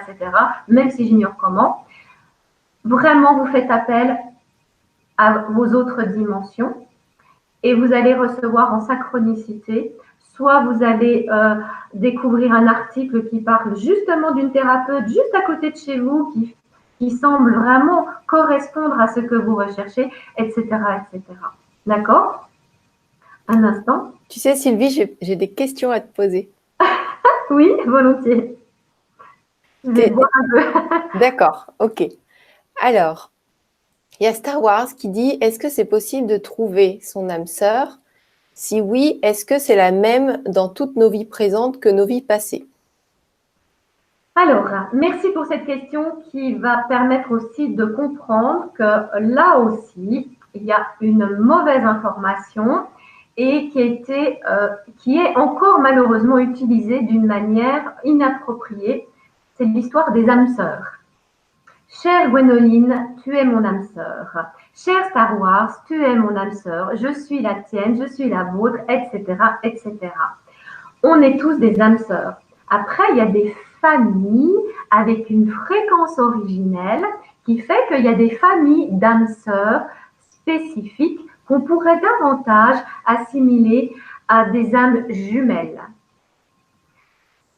même si j'ignore comment. Vraiment, vous faites appel à vos autres dimensions et vous allez recevoir en synchronicité. Soit vous allez découvrir un article qui parle justement d'une thérapeute juste à côté de chez vous qui semble vraiment correspondre à ce que vous recherchez, etc., etc. D'accord? Un instant. Tu sais, Sylvie, j'ai des questions à te poser. Oui, volontiers. Je vais voir un peu. D'accord, ok. Alors, il y a Star Wars qui dit, est-ce que c'est possible de trouver son âme sœur? Si oui, est-ce que c'est la même dans toutes nos vies présentes que nos vies passées? Alors, merci pour cette question qui va permettre aussi de comprendre que là aussi, il y a une mauvaise information et qui est encore malheureusement utilisée d'une manière inappropriée. C'est l'histoire des âmes sœurs. Chère Gwénoline, tu es mon âme sœur. Cher Star Wars, tu es mon âme sœur. Je suis la tienne, je suis la vôtre, etc., etc. On est tous des âmes sœurs. Après, il y a des familles avec une fréquence originelle qui fait qu'il y a des familles d'âmes sœurs spécifiques qu'on pourrait davantage assimiler à des âmes jumelles.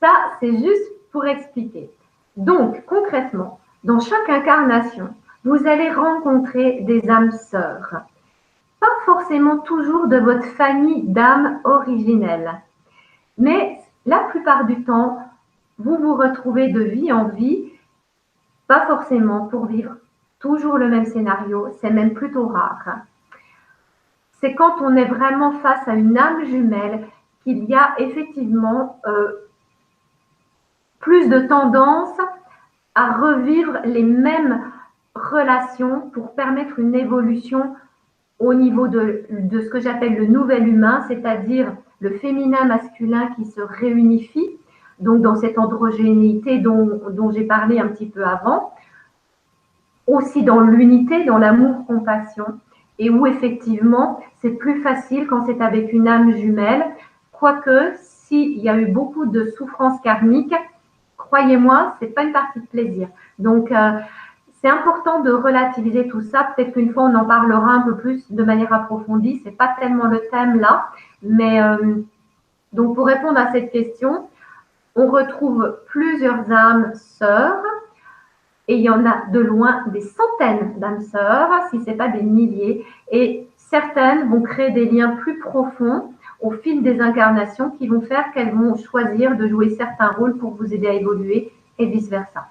Ça, c'est juste pour expliquer. Donc, concrètement, dans chaque incarnation, vous allez rencontrer des âmes sœurs. Pas forcément toujours de votre famille d'âmes originelles, mais la plupart du temps, vous vous retrouvez de vie en vie, pas forcément pour vivre toujours le même scénario, c'est même plutôt rare. C'est quand on est vraiment face à une âme jumelle qu'il y a effectivement plus de tendance à revivre les mêmes relations pour permettre une évolution au niveau de ce que j'appelle le nouvel humain, c'est-à-dire le féminin masculin qui se réunifie, donc dans cette androgénéité dont j'ai parlé un petit peu avant, aussi dans l'unité, dans l'amour-compassion, et où effectivement c'est plus facile quand c'est avec une âme jumelle, quoique s'il y a eu beaucoup de souffrances karmiques, croyez-moi, c'est pas une partie de plaisir. Donc, c'est important de relativiser tout ça. Peut-être qu'une fois, on en parlera un peu plus de manière approfondie. C'est pas tellement le thème là. Mais donc, pour répondre à cette question, on retrouve plusieurs âmes sœurs. Et il y en a de loin des centaines d'âmes sœurs, si ce n'est pas des milliers. Et certaines vont créer des liens plus profonds au fil des incarnations qui vont faire qu'elles vont choisir de jouer certains rôles pour vous aider à évoluer et vice-versa.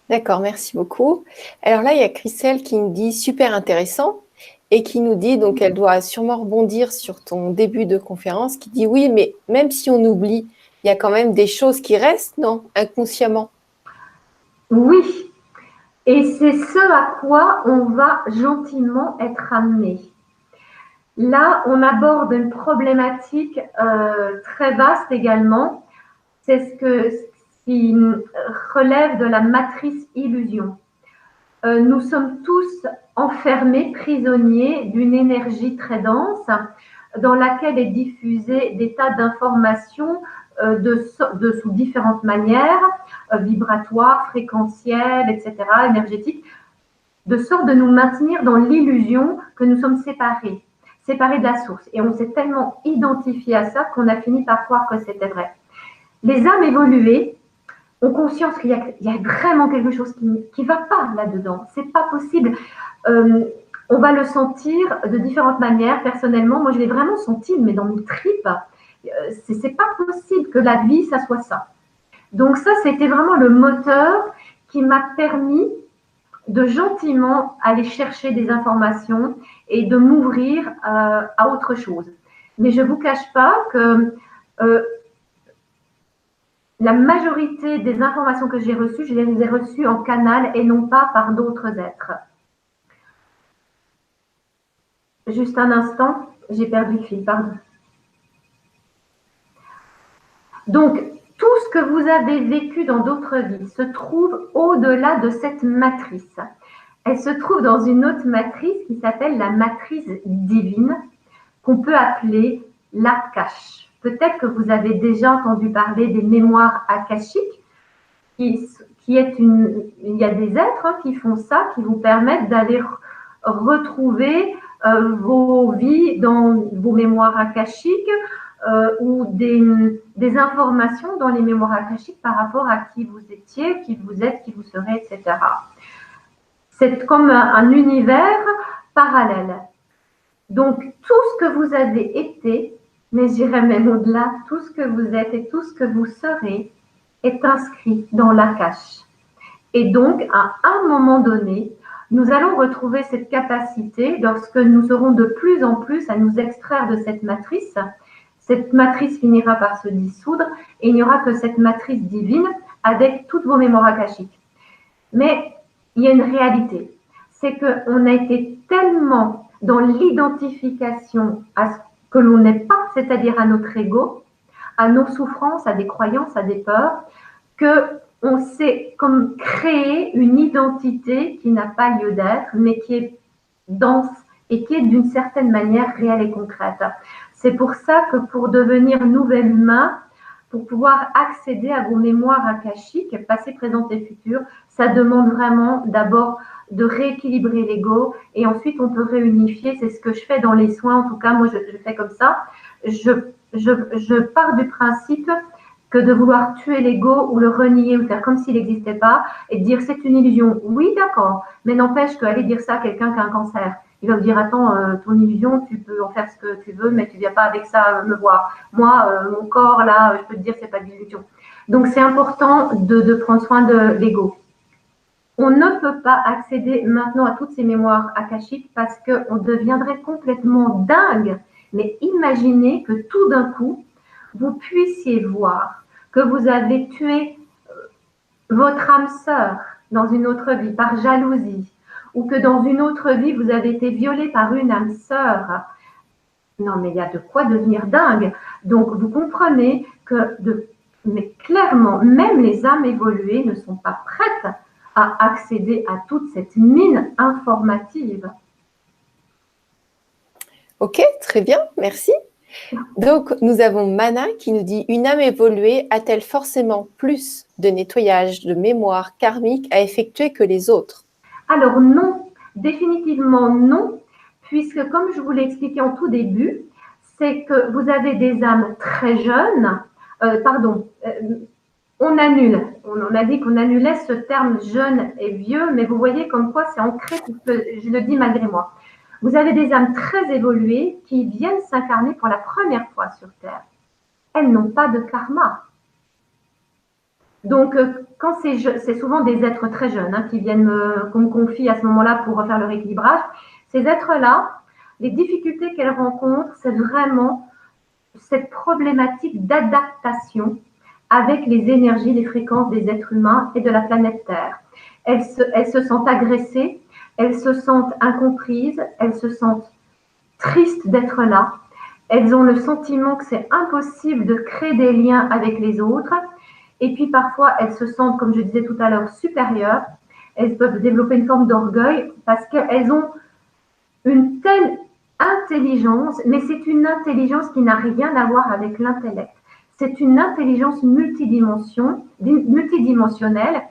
D'accord, merci beaucoup. Alors là, il y a Christelle qui nous dit super intéressant et qui nous dit, donc elle doit sûrement rebondir sur ton début de conférence, qui dit oui, mais même si on oublie, il y a quand même des choses qui restent, non, inconsciemment. Oui, et c'est ce à quoi on va gentiment être amené. Là, on aborde une problématique très vaste également. C'est qui relève de la matrice illusion. Nous sommes tous enfermés, prisonniers d'une énergie très dense dans laquelle est diffusé des tas d'informations sous différentes manières, vibratoires, fréquentielles, etc., énergétiques, de sorte de nous maintenir dans l'illusion que nous sommes séparés de la source. Et on s'est tellement identifié à ça qu'on a fini par croire que c'était vrai. Les âmes évoluées ont conscience qu'il y a vraiment quelque chose qui va pas là-dedans. C'est pas possible. On va le sentir de différentes manières. Personnellement, moi, je l'ai vraiment senti, mais dans mes tripes. C'est pas possible que la vie, ça soit ça. Donc ça, c'était vraiment le moteur qui m'a permis de gentiment aller chercher des informations et de m'ouvrir à autre chose. Mais je ne vous cache pas que la majorité des informations que j'ai reçues, je les ai reçues en canal et non pas par d'autres êtres. Juste un instant, j'ai perdu le fil, pardon. Donc, tout ce que vous avez vécu dans d'autres vies se trouve au-delà de cette matrice. Elle se trouve dans une autre matrice qui s'appelle la matrice divine, qu'on peut appeler l'Akash. Peut-être que vous avez déjà entendu parler des mémoires akashiques, il y a des êtres qui font ça, qui vous permettent d'aller retrouver vos vies dans vos mémoires akashiques ou des informations dans les mémoires akashiques par rapport à qui vous étiez, qui vous êtes, qui vous serez, etc. C'est comme un univers parallèle. Donc, tout ce que vous avez été, mais j'irai même au-delà, tout ce que vous êtes et tout ce que vous serez est inscrit dans l'Akash. Et donc, à un moment donné, nous allons retrouver cette capacité lorsque nous serons de plus en plus à nous extraire de cette matrice. Cette matrice finira par se dissoudre et il n'y aura que cette matrice divine avec toutes vos mémoires akashiques. Mais il y a une réalité, c'est qu'on a été tellement dans l'identification à ce que l'on n'est pas, c'est-à-dire à notre ego, à nos souffrances, à des croyances, à des peurs, qu'on s'est comme créé une identité qui n'a pas lieu d'être, mais qui est dense et qui est d'une certaine manière réelle et concrète. C'est pour ça que pour devenir nouvel humain, pour pouvoir accéder à vos mémoires akashiques, passé, présent et futur, ça demande vraiment d'abord de rééquilibrer l'ego et ensuite on peut réunifier. C'est ce que je fais dans les soins. En tout cas, moi, je fais comme ça. Je pars du principe que de vouloir tuer l'ego ou le renier ou faire comme s'il n'existait pas et dire c'est une illusion. Oui, d'accord, mais n'empêche qu'aller dire ça à quelqu'un qui a un cancer, il va vous dire attends, ton illusion, tu peux en faire ce que tu veux, mais tu ne viens pas avec ça me voir. Moi, mon corps, là, je peux te dire c'est pas de l'illusion. Donc, c'est important de prendre soin de l'ego. On ne peut pas accéder maintenant à toutes ces mémoires akashiques parce qu'on deviendrait complètement dingue. Mais imaginez que tout d'un coup, vous puissiez voir que vous avez tué votre âme sœur dans une autre vie par jalousie, ou que dans une autre vie, vous avez été violé par une âme sœur. Non, mais il y a de quoi devenir dingue. Donc, vous comprenez que, mais clairement, même les âmes évoluées ne sont pas prêtes à accéder à toute cette mine informative. Ok, très bien, merci. Donc, nous avons Mana qui nous dit « Une âme évoluée a-t-elle forcément plus de nettoyage de mémoire karmique à effectuer que les autres ?» Alors non, définitivement non, puisque comme je vous l'ai expliqué en tout début, c'est que vous avez des âmes très jeunes, on annule, on a dit qu'on annulait ce terme jeune et vieux, mais vous voyez comme quoi c'est ancré, je le dis malgré moi. Vous avez des âmes très évoluées qui viennent s'incarner pour la première fois sur Terre. Elles n'ont pas de karma. Donc, quand c'est souvent des êtres très jeunes qui viennent qu'on me confie à ce moment-là pour refaire le rééquilibrage, ces êtres-là, les difficultés qu'elles rencontrent, c'est vraiment cette problématique d'adaptation avec les énergies, les fréquences des êtres humains et de la planète Terre. Elles se sentent agressées, elles se sentent incomprises, elles se sentent tristes d'être là. Elles ont le sentiment que c'est impossible de créer des liens avec les autres. Et puis parfois, elles se sentent, comme je disais tout à l'heure, supérieures. Elles peuvent développer une forme d'orgueil parce qu'elles ont une telle intelligence, mais c'est une intelligence qui n'a rien à voir avec l'intellect. C'est une intelligence multidimensionnelle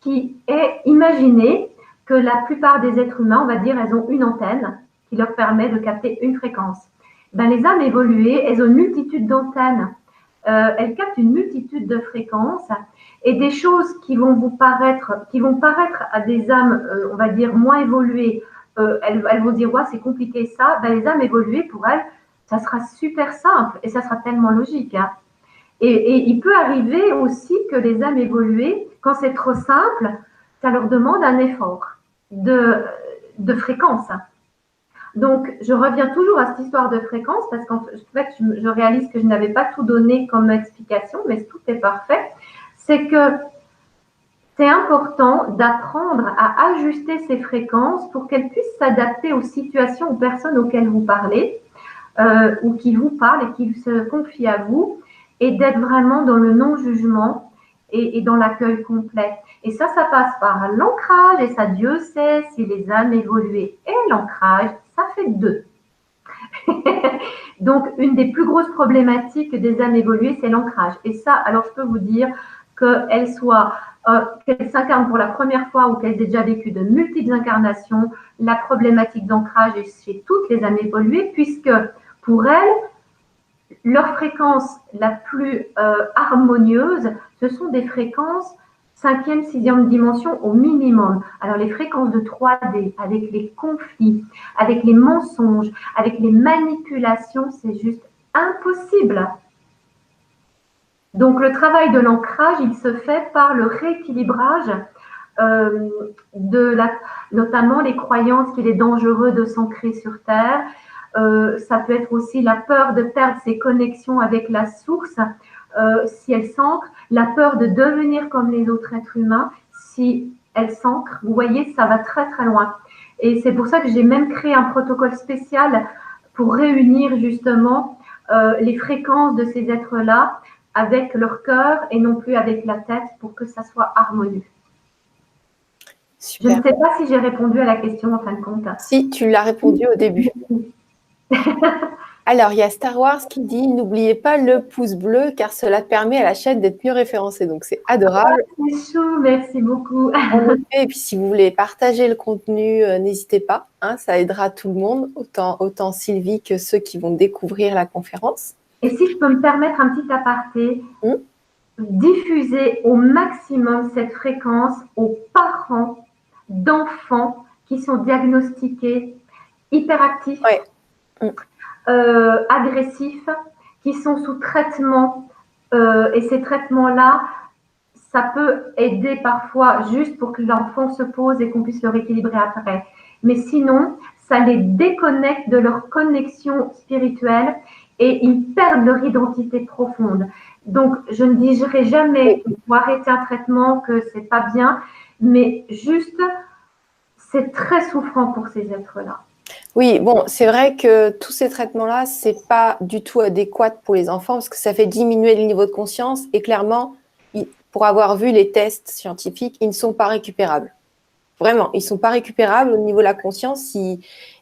qui est imaginée que la plupart des êtres humains, on va dire, elles ont une antenne qui leur permet de capter une fréquence. Ben, les âmes évoluées, elles ont une multitude d'antennes. Elles captent une multitude de fréquences et des choses qui vont paraître à des âmes, on va dire, moins évoluées. Elles vont dire, ouais, c'est compliqué ça. Ben, les âmes évoluées, pour elles, ça sera super simple et ça sera tellement logique. Hein. Et il peut arriver aussi que les âmes évoluées, quand c'est trop simple, ça leur demande un effort de fréquence. Donc, je reviens toujours à cette histoire de fréquence parce qu'en fait, je réalise que je n'avais pas tout donné comme explication, mais tout est parfait. C'est que c'est important d'apprendre à ajuster ces fréquences pour qu'elles puissent s'adapter aux situations, aux personnes auxquelles vous parlez ou qui vous parlent et qui se confient à vous et d'être vraiment dans le non-jugement et dans l'accueil complet. Et ça passe par l'ancrage, et ça, Dieu sait si les âmes évoluées et l'ancrage, ça fait deux. Donc, une des plus grosses problématiques des âmes évoluées, c'est l'ancrage. Et ça, alors je peux vous dire qu'elles s'incarnent pour la première fois ou qu'elles aient déjà vécu de multiples incarnations, la problématique d'ancrage est chez toutes les âmes évoluées, puisque pour elles, leur fréquence la plus harmonieuse, ce sont des fréquences 5e, 6e dimension au minimum. Alors les fréquences de 3D, avec les conflits, avec les mensonges, avec les manipulations, c'est juste impossible. Donc le travail de l'ancrage, il se fait par le rééquilibrage notamment les croyances qu'il est dangereux de s'ancrer sur Terre. Ça peut être aussi la peur de perdre ses connexions avec la source si elle s'ancre, la peur de devenir comme les autres êtres humains si elle s'ancre. Vous voyez, ça va très très loin. Et c'est pour ça que j'ai même créé un protocole spécial pour réunir justement les fréquences de ces êtres-là avec leur cœur et non plus avec la tête pour que ça soit harmonieux. Super. Je ne sais pas si j'ai répondu à la question en fin de compte. Si, tu l'as répondu au début. Alors, il y a Star Wars qui dit « N'oubliez pas le pouce bleu car cela permet à la chaîne d'être mieux référencée. » Donc, c'est adorable. Oh, c'est chou, merci beaucoup. En effet, et puis si vous voulez partager le contenu, n'hésitez pas. Hein, ça aidera tout le monde, autant Sylvie que ceux qui vont découvrir la conférence. Et si je peux me permettre un petit aparté, diffuser au maximum cette fréquence aux parents d'enfants qui sont diagnostiqués hyperactifs, agressifs, qui sont sous traitement. Et ces traitements-là, ça peut aider parfois juste pour que l'enfant se pose et qu'on puisse le rééquilibrer après. Mais sinon, ça les déconnecte de leur connexion spirituelle et ils perdent leur identité profonde. Donc, je ne dirai jamais qu'il faut arrêter un traitement, que c'est pas bien, mais juste, c'est très souffrant pour ces êtres-là. Oui, bon, c'est vrai que tous ces traitements-là, c'est pas du tout adéquat pour les enfants parce que ça fait diminuer le niveau de conscience et clairement, pour avoir vu les tests scientifiques, ils ne sont pas récupérables. Vraiment, ils ne sont pas récupérables au niveau de la conscience.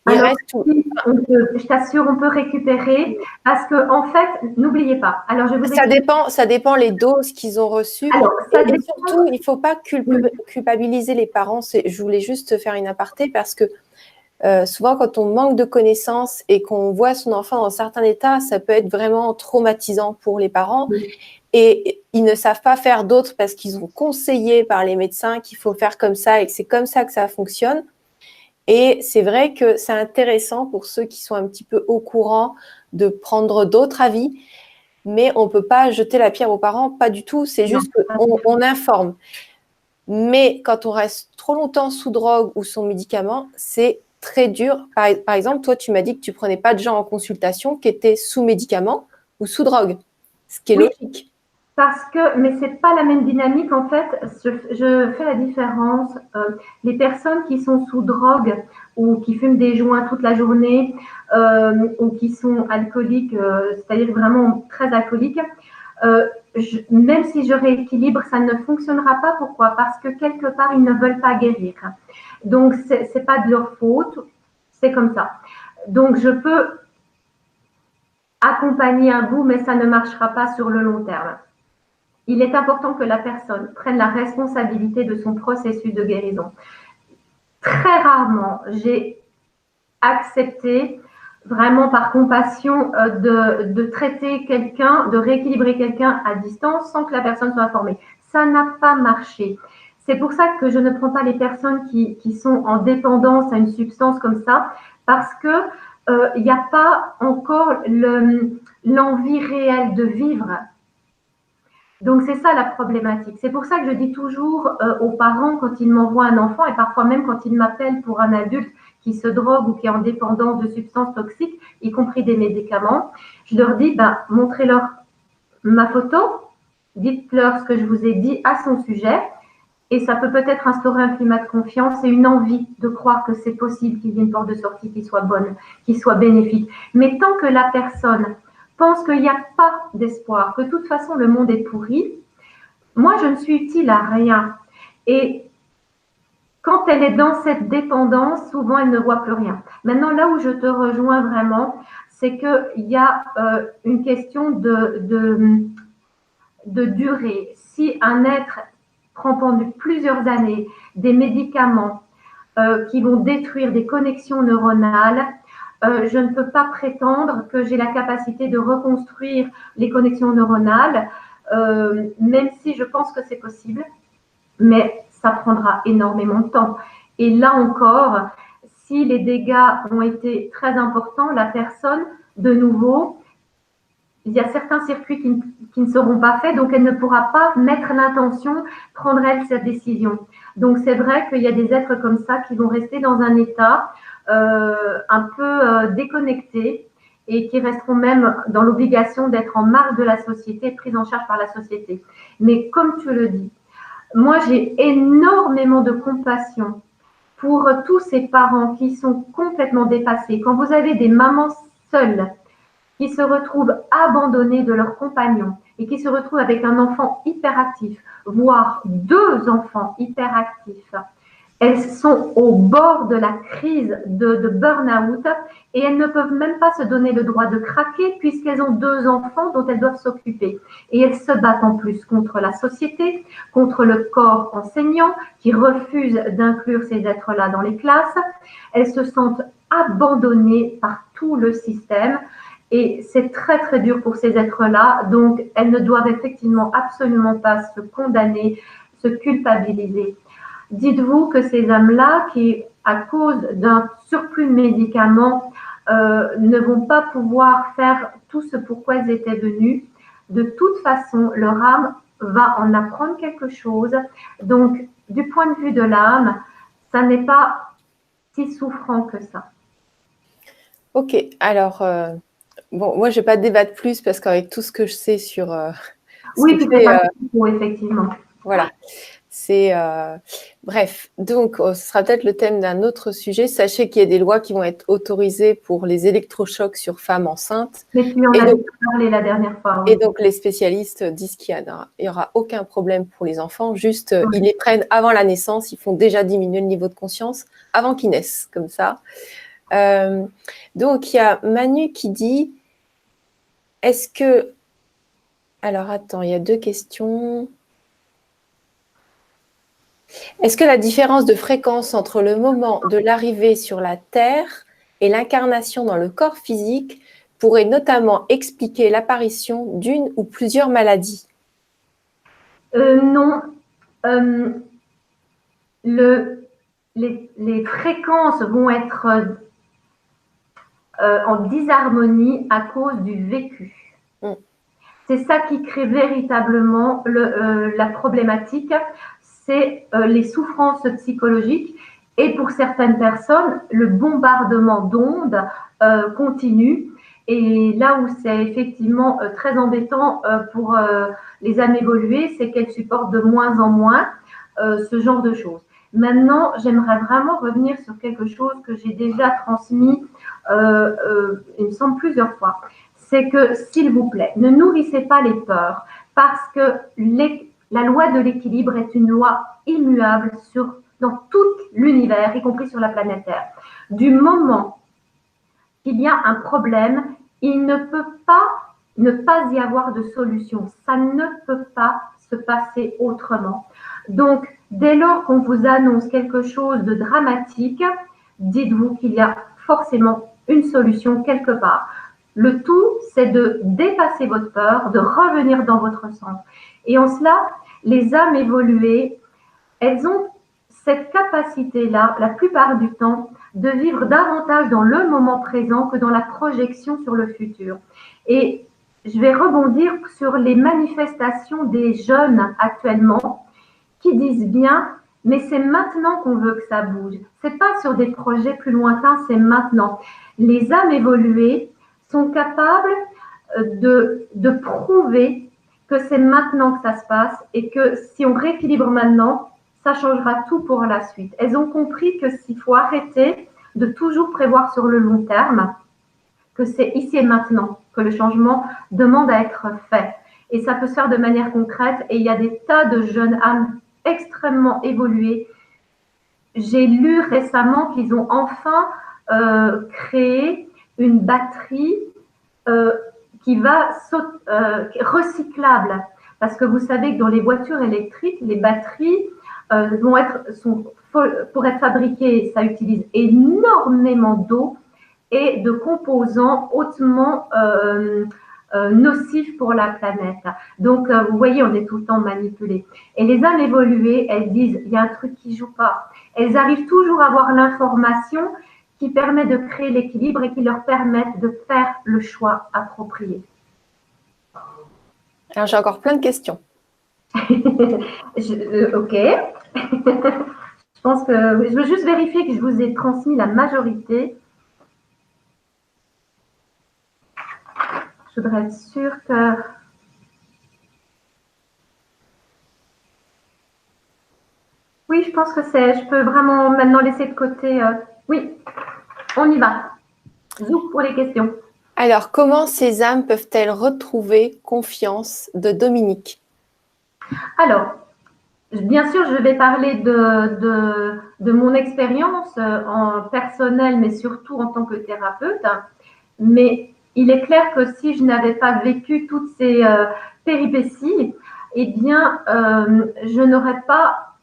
Alors, je t'assure, on peut récupérer parce que en fait, n'oubliez pas. Alors, ça dépend les doses qu'ils ont reçues. Alors, et surtout, il ne faut pas culpabiliser les parents. Je voulais juste faire une aparté parce que souvent, quand on manque de connaissances et qu'on voit son enfant dans un certain état, ça peut être vraiment traumatisant pour les parents. Et ils ne savent pas faire d'autres parce qu'ils ont conseillé par les médecins qu'il faut faire comme ça et que c'est comme ça que ça fonctionne. Et c'est vrai que c'est intéressant pour ceux qui sont un petit peu au courant de prendre d'autres avis, mais on ne peut pas jeter la pierre aux parents, pas du tout. C'est juste qu'on informe. Mais quand on reste trop longtemps sous drogue ou sous médicament, c'est très dur. Par exemple, toi, tu m'as dit que tu ne prenais pas de gens en consultation qui étaient sous médicaments ou sous drogue, ce qui est logique. Mais ce n'est pas la même dynamique. En fait, je fais la différence. Les personnes qui sont sous drogue ou qui fument des joints toute la journée ou qui sont alcooliques, c'est-à-dire vraiment très alcooliques, même si je rééquilibre, ça ne fonctionnera pas. Pourquoi? Parce que quelque part, ils ne veulent pas guérir. Donc, ce n'est pas de leur faute, c'est comme ça. Donc, je peux accompagner un bout, mais ça ne marchera pas sur le long terme. Il est important que la personne prenne la responsabilité de son processus de guérison. Très rarement, j'ai accepté vraiment par compassion de traiter quelqu'un, de rééquilibrer quelqu'un à distance sans que la personne soit informée. Ça n'a pas marché. C'est pour ça que je ne prends pas les personnes qui sont en dépendance à une substance comme ça, parce que il n'y a pas encore l'envie réelle de vivre. Donc, c'est ça la problématique. C'est pour ça que je dis toujours aux parents quand ils m'envoient un enfant et parfois même quand ils m'appellent pour un adulte qui se drogue ou qui est en dépendance de substances toxiques, y compris des médicaments, je leur dis, montrez-leur ma photo, dites-leur ce que je vous ai dit à son sujet et ça peut peut-être instaurer un climat de confiance et une envie de croire que c'est possible qu'il y ait une porte de sortie qui soit bonne, qui soit bénéfique. Mais tant que la personne pense qu'il n'y a pas d'espoir, que de toute façon le monde est pourri, moi je ne suis utile à rien. Et quand elle est dans cette dépendance, souvent elle ne voit plus rien. Maintenant, là où je te rejoins vraiment, c'est qu'il y a une question de durée. Si un être prend pendant plusieurs années des médicaments qui vont détruire des connexions neuronales, je ne peux pas prétendre que j'ai la capacité de reconstruire les connexions neuronales, même si je pense que c'est possible, mais ça prendra énormément de temps. Et là encore, si les dégâts ont été très importants, la personne, de nouveau, il y a certains circuits qui ne seront pas faits, donc elle ne pourra pas mettre l'intention, prendre elle cette décision. Donc c'est vrai qu'il y a des êtres comme ça qui vont rester dans un état un peu déconnecté et qui resteront même dans l'obligation d'être en marge de la société, prise en charge par la société. Mais comme tu le dis, moi j'ai énormément de compassion pour tous ces parents qui sont complètement dépassés. Quand vous avez des mamans seules qui se retrouvent abandonnés de leurs compagnons et qui se retrouvent avec un enfant hyperactif, voire deux enfants hyperactifs, elles sont au bord de la crise de burn-out et elles ne peuvent même pas se donner le droit de craquer puisqu'elles ont deux enfants dont elles doivent s'occuper. Et elles se battent en plus contre la société, contre le corps enseignant qui refuse d'inclure ces êtres-là dans les classes. Elles se sentent abandonnées par tout le système. Et c'est très, très dur pour ces êtres-là. Donc, elles ne doivent effectivement absolument pas se condamner, se culpabiliser. Dites-vous que ces âmes-là, qui, à cause d'un surplus de médicaments, ne vont pas pouvoir faire tout ce pourquoi elles étaient venues, de toute façon, leur âme va en apprendre quelque chose. Donc, du point de vue de l'âme, ça n'est pas si souffrant que ça. Ok, alors, bon, moi, je ne vais pas débattre plus parce qu'avec tout ce que je sais sur oui, tu fais effectivement. Voilà. C'est bref, donc ce sera peut-être le thème d'un autre sujet. Sachez qu'il y a des lois qui vont être autorisées pour les électrochocs sur femmes enceintes. Mais tu en as parlé la dernière fois. Oui. Et donc les spécialistes disent qu'il n'y aura aucun problème pour les enfants, juste ils les prennent avant la naissance, ils font déjà diminuer le niveau de conscience avant qu'ils naissent, comme ça. Donc il y a Manu qui dit, est-ce que... Alors attends, il y a deux questions. Est-ce que la différence de fréquence entre le moment de l'arrivée sur la Terre et l'incarnation dans le corps physique pourrait notamment expliquer l'apparition d'une ou plusieurs maladies? Non. Les fréquences vont être en disharmonie à cause du vécu. C'est ça qui crée véritablement la problématique, c'est les souffrances psychologiques et pour certaines personnes, le bombardement d'ondes continue. Et là où c'est effectivement très embêtant pour les âmes évoluées, c'est qu'elles supportent de moins en moins ce genre de choses. Maintenant, j'aimerais vraiment revenir sur quelque chose que j'ai déjà transmis, il me semble, plusieurs fois. c'est que, s'il vous plaît, ne nourrissez pas les peurs, parce que la loi de l'équilibre est une loi immuable dans tout l'univers, y compris sur la planète Terre. Du moment qu'il y a un problème, il ne peut pas ne pas y avoir de solution. Ça ne peut pas se passer autrement. Donc, dès lors qu'on vous annonce quelque chose de dramatique, dites-vous qu'il y a forcément une solution quelque part. Le tout, c'est de dépasser votre peur, de revenir dans votre centre. Et en cela, les âmes évoluées, elles ont cette capacité-là, la plupart du temps, de vivre davantage dans le moment présent que dans la projection sur le futur. Et je vais rebondir sur les manifestations des jeunes actuellement qui disent bien, mais c'est maintenant qu'on veut que ça bouge. C'est pas sur des projets plus lointains, c'est maintenant. Les âmes évoluées sont capables de prouver que c'est maintenant que ça se passe et que si on rééquilibre maintenant, ça changera tout pour la suite. Elles ont compris que s'il faut arrêter de toujours prévoir sur le long terme, que c'est ici et maintenant que le changement demande à être fait. Et ça peut se faire de manière concrète. Et il y a des tas de jeunes âmes extrêmement évoluées. J'ai lu récemment qu'ils ont enfin créé une batterie qui va recyclable. Parce que vous savez que dans les voitures électriques, les batteries pour être fabriquées, ça utilise énormément d'eau et de composants hautement nocifs pour la planète. Donc, vous voyez, on est tout le temps manipulé. Et les âmes évoluées, elles disent, il y a un truc qui ne joue pas. Elles arrivent toujours à avoir l'information qui permet de créer l'équilibre et qui leur permettent de faire le choix approprié. Alors, j'ai encore plein de questions. Ok. Je pense que je veux juste vérifier que je vous ai transmis la majorité. Je voudrais être sûre que... Oui, je pense que je peux vraiment maintenant laisser de côté... Oui, on y va. Zouk pour les questions. Alors, comment ces âmes peuvent-elles retrouver confiance de Dominique? Alors, bien sûr, je vais parler de mon expérience en personnel, mais surtout en tant que thérapeute. Mais il est clair que si je n'avais pas vécu toutes ces péripéties, eh bien, je n'aurais pas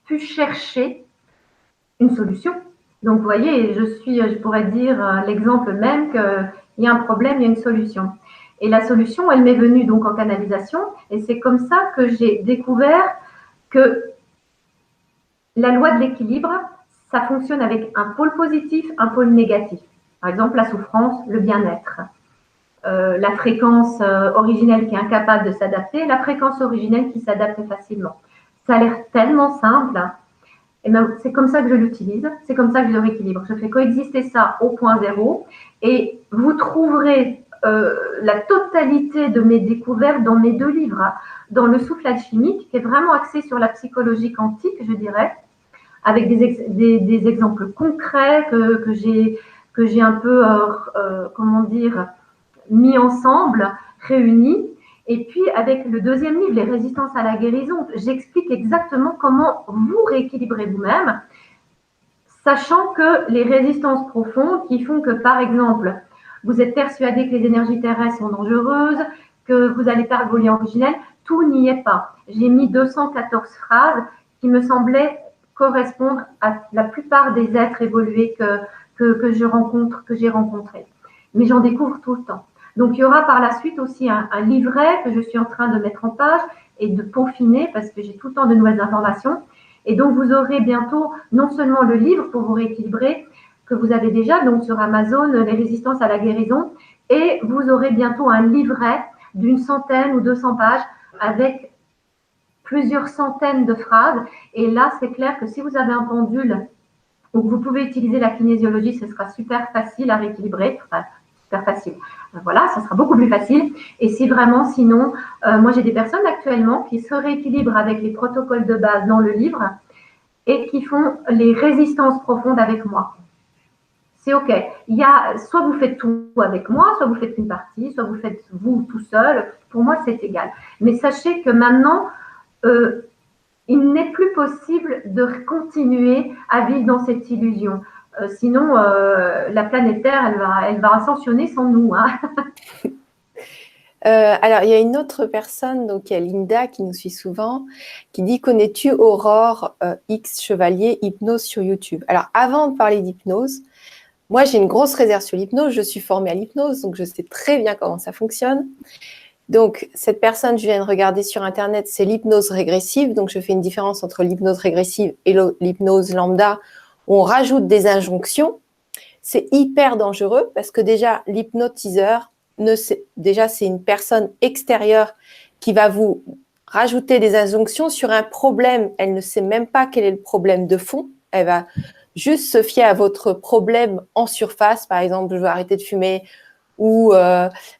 pu chercher une solution. Donc, vous voyez, je pourrais dire l'exemple même qu'il y a un problème, il y a une solution. Et la solution, elle m'est venue donc en canalisation. Et c'est comme ça que j'ai découvert que la loi de l'équilibre, ça fonctionne avec un pôle positif, un pôle négatif. Par exemple, la souffrance, le bien-être. La fréquence originelle qui est incapable de s'adapter, la fréquence originelle qui s'adapte facilement. Ça a l'air tellement simple. Et ben, c'est comme ça que je l'utilise, c'est comme ça que je le rééquilibre. Je fais coexister ça au point zéro et vous trouverez la totalité de mes découvertes dans mes 2 livres, dans le souffle alchimique, qui est vraiment axé sur la psychologie quantique, je dirais, avec des exemples concrets que j'ai un peu, comment dire, mis ensemble, réunis. Et puis, avec le 2e livre, Les résistances à la guérison, j'explique exactement comment vous rééquilibrez vous-même, sachant que les résistances profondes qui font que, par exemple, vous êtes persuadé que les énergies terrestres sont dangereuses, que vous allez perdre vos liens originels, tout n'y est pas. J'ai mis 214 phrases qui me semblaient correspondre à la plupart des êtres évolués que je rencontre, que j'ai rencontrés. Mais j'en découvre tout le temps. Donc, il y aura par la suite aussi un livret que je suis en train de mettre en page et de peaufiner parce que j'ai tout le temps de nouvelles informations. Et donc, vous aurez bientôt non seulement le livre pour vous rééquilibrer, que vous avez déjà, donc sur Amazon, Les résistances à la guérison, et vous aurez bientôt un livret d'une 100 ou 200 pages avec plusieurs centaines de phrases. Et là, c'est clair que si vous avez un pendule ou que vous pouvez utiliser la kinésiologie, ce sera super facile à rééquilibrer. Enfin, super facile. Voilà, ça sera beaucoup plus facile. Et si vraiment, sinon, moi j'ai des personnes actuellement qui se rééquilibrent avec les protocoles de base dans le livre et qui font les résistances profondes avec moi. c'est OK. Il y a, soit vous faites tout avec moi, soit vous faites une partie, soit vous faites vous tout seul. Pour moi, c'est égal. Mais sachez que maintenant, il n'est plus possible de continuer à vivre dans cette illusion. Sinon, la planète Terre, elle va ascensionner sans nous. Hein. Alors, il y a une autre personne, donc il y a Linda qui nous suit souvent, qui dit: connais-tu Aurore X Chevalier Hypnose sur YouTube? Alors, avant de parler d'hypnose, moi j'ai une grosse réserve sur l'hypnose, je suis formée à l'hypnose, donc je sais très bien comment ça fonctionne. Donc, cette personne, je viens de regarder sur Internet, c'est l'hypnose régressive, donc je fais une différence entre l'hypnose régressive et l'hypnose lambda, où on rajoute des injonctions. C'est hyper dangereux parce que déjà, l'hypnotiseur, déjà, c'est une personne extérieure qui va vous rajouter des injonctions sur un problème. Elle ne sait même pas quel est le problème de fond. Elle va juste se fier à votre problème en surface. Par exemple, je veux arrêter de fumer ou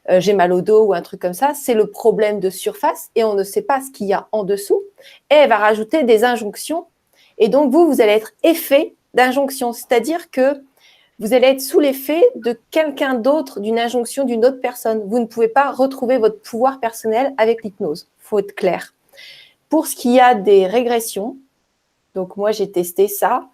j'ai mal au dos ou un truc comme ça. C'est le problème de surface et on ne sait pas ce qu'il y a en dessous. Et elle va rajouter des injonctions. Et donc, vous allez être effet d'injonction. C'est-à-dire que vous allez être sous l'effet de quelqu'un d'autre, d'une injonction d'une autre personne. Vous ne pouvez pas retrouver votre pouvoir personnel avec l'hypnose. Il faut être clair. Pour ce qui y a des régressions, donc moi j'ai testé ça,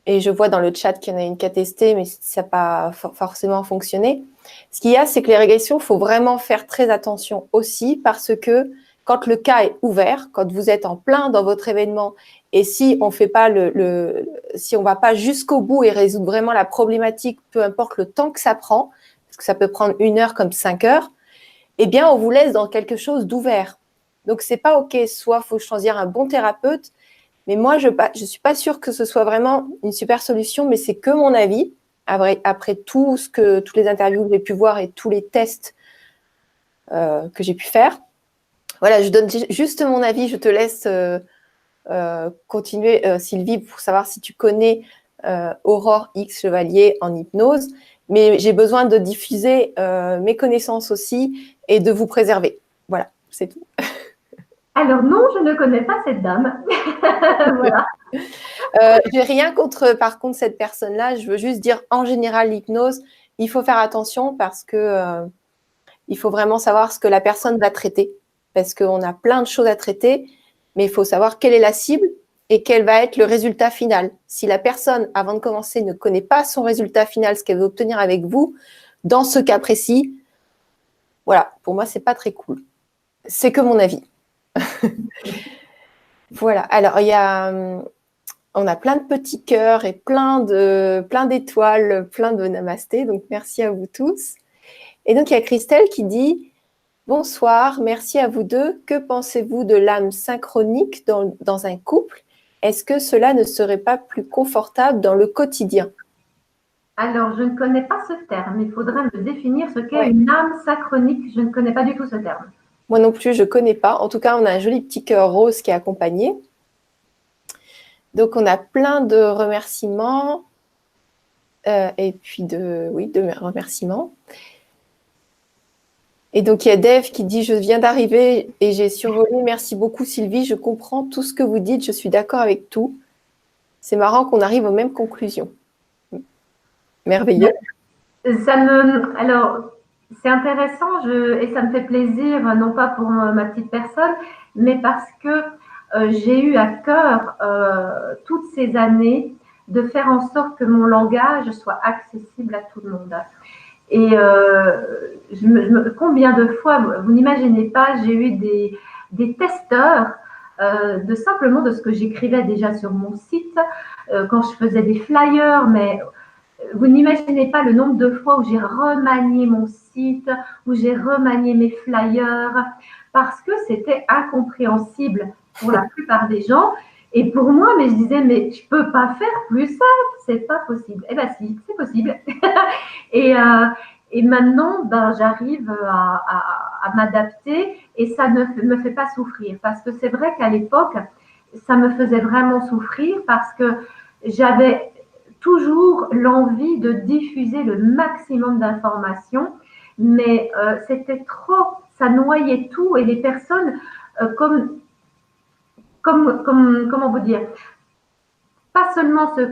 et je vois dans le chat qu'il y en a une qui a testé, mais ça n'a pas forcément fonctionné. Ce qu'il y a, c'est que les régressions, il faut vraiment faire très attention aussi, parce que quand le cas est ouvert, quand vous êtes en plein dans votre événement, et si on fait pas si on va pas jusqu'au bout et résoudre vraiment la problématique, peu importe le temps que ça prend, parce que ça peut prendre 1 heure comme 5 heures, eh bien, on vous laisse dans quelque chose d'ouvert. Donc, c'est pas OK. Soit faut choisir un bon thérapeute, mais moi, je suis pas sûre que ce soit vraiment une super solution, mais c'est que mon avis. Après toutes les interviews que j'ai pu voir et tous les tests que j'ai pu faire. Voilà, je donne juste mon avis. Je te laisse continuer, Sylvie, pour savoir si tu connais Aurore X Chevalier en hypnose. Mais j'ai besoin de diffuser mes connaissances aussi et de vous préserver. Voilà, c'est tout. Alors non, je ne connais pas cette dame. Voilà. J'ai rien contre, par contre, cette personne-là. Je veux juste dire, en général, l'hypnose, il faut faire attention parce que il faut vraiment savoir ce que la personne va traiter. Parce qu'on a plein de choses à traiter, mais il faut savoir quelle est la cible et quel va être le résultat final. Si la personne, avant de commencer, ne connaît pas son résultat final, ce qu'elle veut obtenir avec vous, dans ce cas précis, voilà, pour moi, c'est pas très cool. C'est que mon avis. Voilà. Alors, on a plein de petits cœurs et plein d'étoiles, plein de namasté. Donc, merci à vous tous. Et donc, il y a Christelle qui dit: bonsoir, merci à vous deux. Que pensez-vous de l'âme synchronique dans un couple? Est-ce que cela ne serait pas plus confortable dans le quotidien? Alors, je ne connais pas ce terme. Il faudrait me définir ce qu'est une âme synchronique. Je ne connais pas du tout ce terme. Moi non plus, je ne connais pas. En tout cas, on a un joli petit cœur rose qui est accompagné. Donc, on a plein de remerciements. Et puis de remerciements. Et donc, il y a Dave qui dit: je viens d'arriver et j'ai survolé. Merci beaucoup, Sylvie. Je comprends tout ce que vous dites. Je suis d'accord avec tout. C'est marrant qu'on arrive aux mêmes conclusions. Merveilleux. Alors, c'est intéressant et ça me fait plaisir, non pas pour ma petite personne, mais parce que j'ai eu à cœur toutes ces années de faire en sorte que mon langage soit accessible à tout le monde. Et combien de fois, vous n'imaginez pas, j'ai eu des testeurs simplement de ce que j'écrivais déjà sur mon site, quand je faisais des flyers, mais vous n'imaginez pas le nombre de fois où j'ai remanié mon site, où j'ai remanié mes flyers, parce que c'était incompréhensible pour la plupart des gens. Et pour moi, mais je disais, mais je peux pas faire plus simple, c'est pas possible. Eh ben si, c'est possible. et maintenant, ben, j'arrive à m'adapter et ça ne me fait pas souffrir. Parce que c'est vrai qu'à l'époque, ça me faisait vraiment souffrir parce que j'avais toujours l'envie de diffuser le maximum d'informations, mais c'était trop, ça noyait tout et les personnes, comment vous dire, pas seulement ce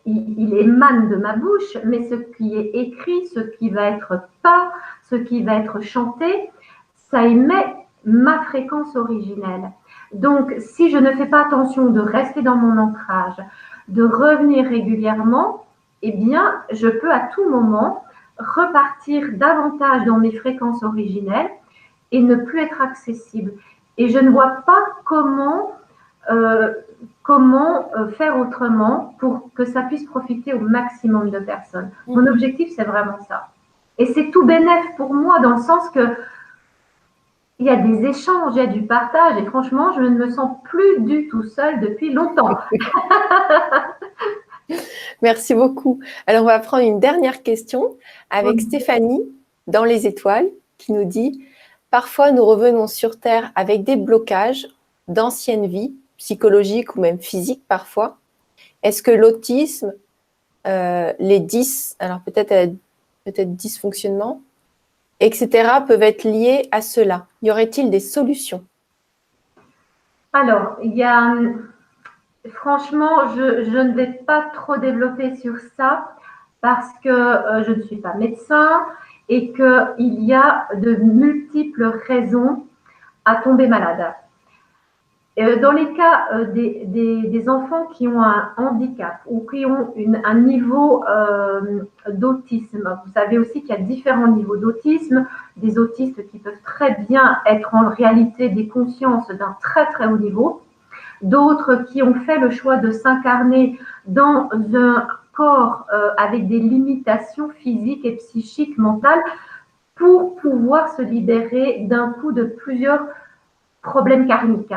il émane de ma bouche, mais ce qui est écrit, ce qui va être peint, ce qui va être chanté, ça émet ma fréquence originelle. Donc, si je ne fais pas attention de rester dans mon ancrage, de revenir régulièrement, eh bien, je peux à tout moment repartir davantage dans mes fréquences originelles et ne plus être accessible. Et je ne vois pas faire autrement pour que ça puisse profiter au maximum de personnes. Mon objectif, c'est vraiment ça. Et c'est tout bénef pour moi dans le sens que il y a des échanges, il y a du partage et franchement, je ne me sens plus du tout seule depuis longtemps. Merci beaucoup. Alors, on va prendre une dernière question avec Stéphanie dans les étoiles qui nous dit « Parfois, nous revenons sur Terre avec des blocages d'anciennes vies, psychologiques ou même physiques parfois. Est-ce que l'autisme, les 10, alors peut-être dysfonctionnement, etc., peuvent être liés à cela? Y aurait-il des solutions? » Alors, il y a… Franchement, je ne vais pas trop développer sur ça parce que je ne suis pas médecin et qu'il y a de multiples raisons à tomber malade. Dans les cas des enfants qui ont un handicap ou qui ont un niveau d'autisme, vous savez aussi qu'il y a différents niveaux d'autisme, des autistes qui peuvent très bien être en réalité des consciences d'un très très haut niveau, d'autres qui ont fait le choix de s'incarner dans un corps avec des limitations physiques et psychiques, mentales, pour pouvoir se libérer d'un coup de plusieurs problèmes karmiques.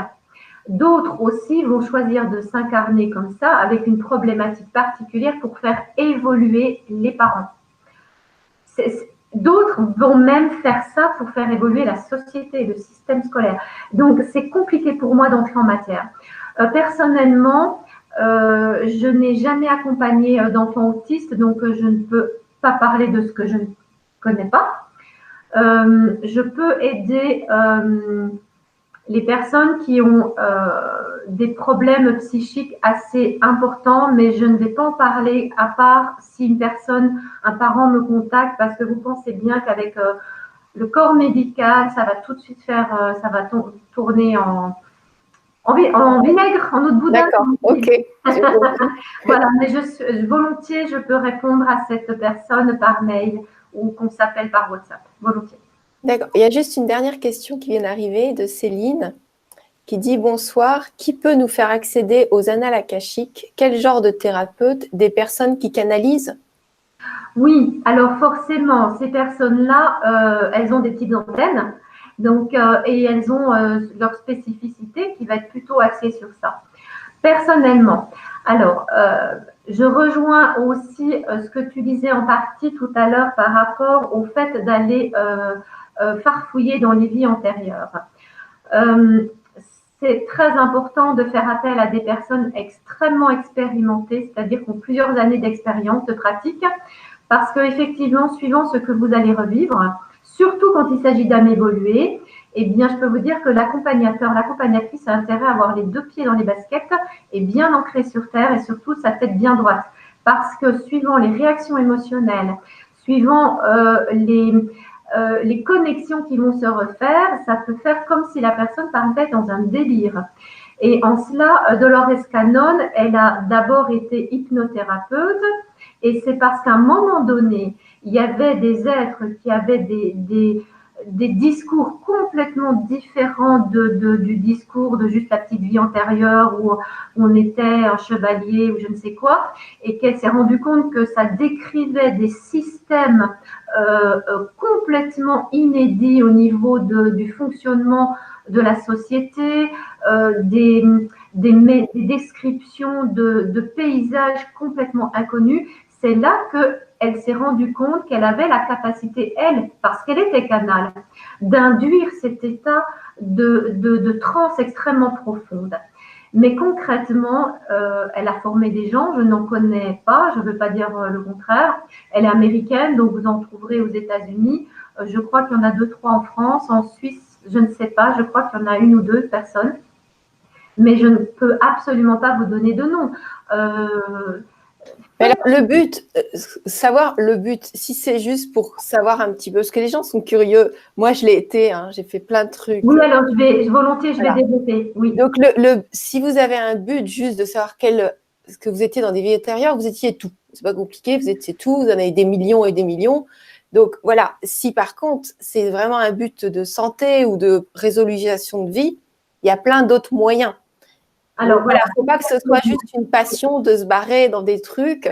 D'autres aussi vont choisir de s'incarner comme ça avec une problématique particulière pour faire évoluer les parents. D'autres vont même faire ça pour faire évoluer la société, le système scolaire. Donc, c'est compliqué pour moi d'entrer en matière. Personnellement, je n'ai jamais accompagné d'enfants autistes, donc je ne peux pas parler de ce que je ne connais pas. Je peux aider les personnes qui ont des problèmes psychiques assez importants, mais je ne vais pas en parler à part si un parent me contacte, parce que vous pensez bien qu'avec le corps médical, ça va tout de suite ça va tourner en vinaigre, en eau de boudin. D'accord, ok. Voilà, mais volontiers, je peux répondre à cette personne par mail ou qu'on s'appelle par WhatsApp, volontiers. D'accord. Il y a juste une dernière question qui vient d'arriver de Céline qui dit « Bonsoir, qui peut nous faire accéder aux annales akashiques? Quel genre de thérapeute? Des personnes qui canalisent ?» Oui, alors forcément, ces personnes-là, elles ont des petites antennes, donc, et elles ont leur spécificité qui va être plutôt axée sur ça. Personnellement, alors, je rejoins aussi ce que tu disais en partie tout à l'heure par rapport au fait d'aller farfouiller dans les vies antérieures. C'est très important de faire appel à des personnes extrêmement expérimentées, c'est-à-dire qui ont plusieurs années d'expérience, de pratique, parce qu'effectivement, suivant ce que vous allez revivre, surtout quand il s'agit d'âme évoluée, eh bien, je peux vous dire que l'accompagnateur, l'accompagnatrice a intérêt à avoir les 2 pieds dans les baskets et bien ancré sur terre et surtout sa tête bien droite. Parce que suivant les réactions émotionnelles, suivant les connexions qui vont se refaire, ça peut faire comme si la personne partait dans un délire. Et en cela, Dolores Cannon, elle a d'abord été hypnothérapeute et c'est parce qu'à un moment donné, il y avait des êtres qui avaient des discours complètement différents du discours de juste la petite vie antérieure où on était un chevalier ou je ne sais quoi, et qu'elle s'est rendue compte que ça décrivait des systèmes complètement inédits au niveau du fonctionnement de la société, des descriptions de paysages complètement inconnus. C'est là qu'elle s'est rendue compte qu'elle avait la capacité, elle, parce qu'elle était canal, d'induire cet état de transe extrêmement profonde. Mais concrètement, elle a formé des gens, je n'en connais pas, je ne veux pas dire le contraire. Elle est américaine, donc vous en trouverez aux États-Unis. Je crois qu'il y en a 2-3 en France, en Suisse, je ne sais pas, je crois qu'il y en a 1 ou 2 personnes. Mais je ne peux absolument pas vous donner de nom. Mais alors, le but, savoir le but, si c'est juste pour savoir un petit peu, parce que les gens sont curieux. Moi, je l'ai été, hein, j'ai fait plein de trucs. Oui, alors volontiers, je vais Voilà. développer. Oui. Donc, si vous avez un but juste de savoir que vous étiez dans des vies antérieures, vous étiez tout. C'est pas compliqué, vous étiez tout, vous en avez des millions et des millions. Donc, voilà. Si par contre, c'est vraiment un but de santé ou de résolution de vie, il y a plein d'autres moyens. Alors, voilà, il ne faut pas que ce soit juste une passion de se barrer dans des trucs.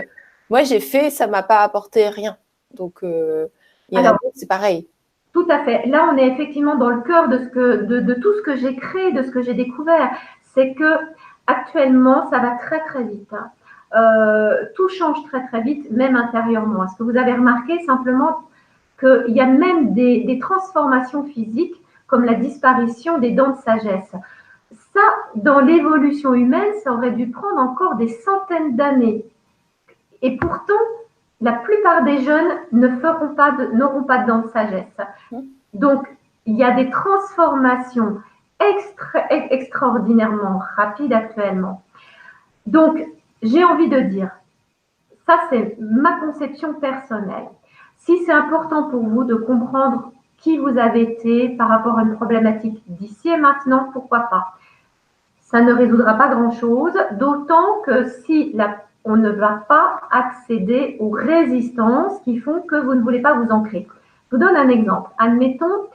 Moi, j'ai fait, ça ne m'a pas apporté rien. Donc, il y en a d'autres, c'est pareil. Tout à fait. Là, on est effectivement dans le cœur de tout ce que j'ai créé, de ce que j'ai découvert. C'est que actuellement, ça va très très vite. Tout change très très vite, même intérieurement. Est-ce que vous avez remarqué simplement qu'il y a même des transformations physiques, comme la disparition des dents de sagesse. Ça, dans l'évolution humaine, ça aurait dû prendre encore des centaines d'années. Et pourtant, la plupart des jeunes n'auront pas de dents de sagesse. Donc, il y a des transformations extraordinairement rapides actuellement. Donc, j'ai envie de dire, ça c'est ma conception personnelle. Si c'est important pour vous de comprendre qui vous avez été par rapport à une problématique d'ici et maintenant, pourquoi pas? Ça ne résoudra pas grand-chose, d'autant que si on ne va pas accéder aux résistances qui font que vous ne voulez pas vous ancrer. Je vous donne un exemple. Admettons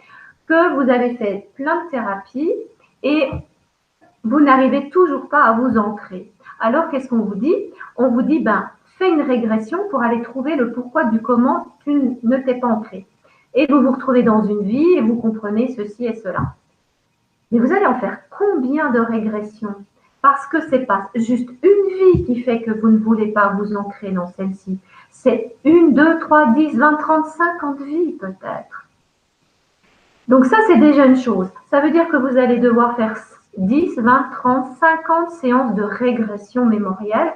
que vous avez fait plein de thérapies et vous n'arrivez toujours pas à vous ancrer. Alors, qu'est-ce qu'on vous dit? On vous dit, fais une régression pour aller trouver le pourquoi du comment tu ne t'es pas ancré. Et vous vous retrouvez dans une vie et vous comprenez ceci et cela. Mais vous allez en faire combien de régressions? Parce que ce n'est pas juste une vie qui fait que vous ne voulez pas vous ancrer dans celle-ci. C'est 1, 2, 3, 10, 20, 30, 50 vies peut-être. Donc ça, c'est déjà une chose. Ça veut dire que vous allez devoir faire 10, 20, 30, 50 séances de régression mémorielle,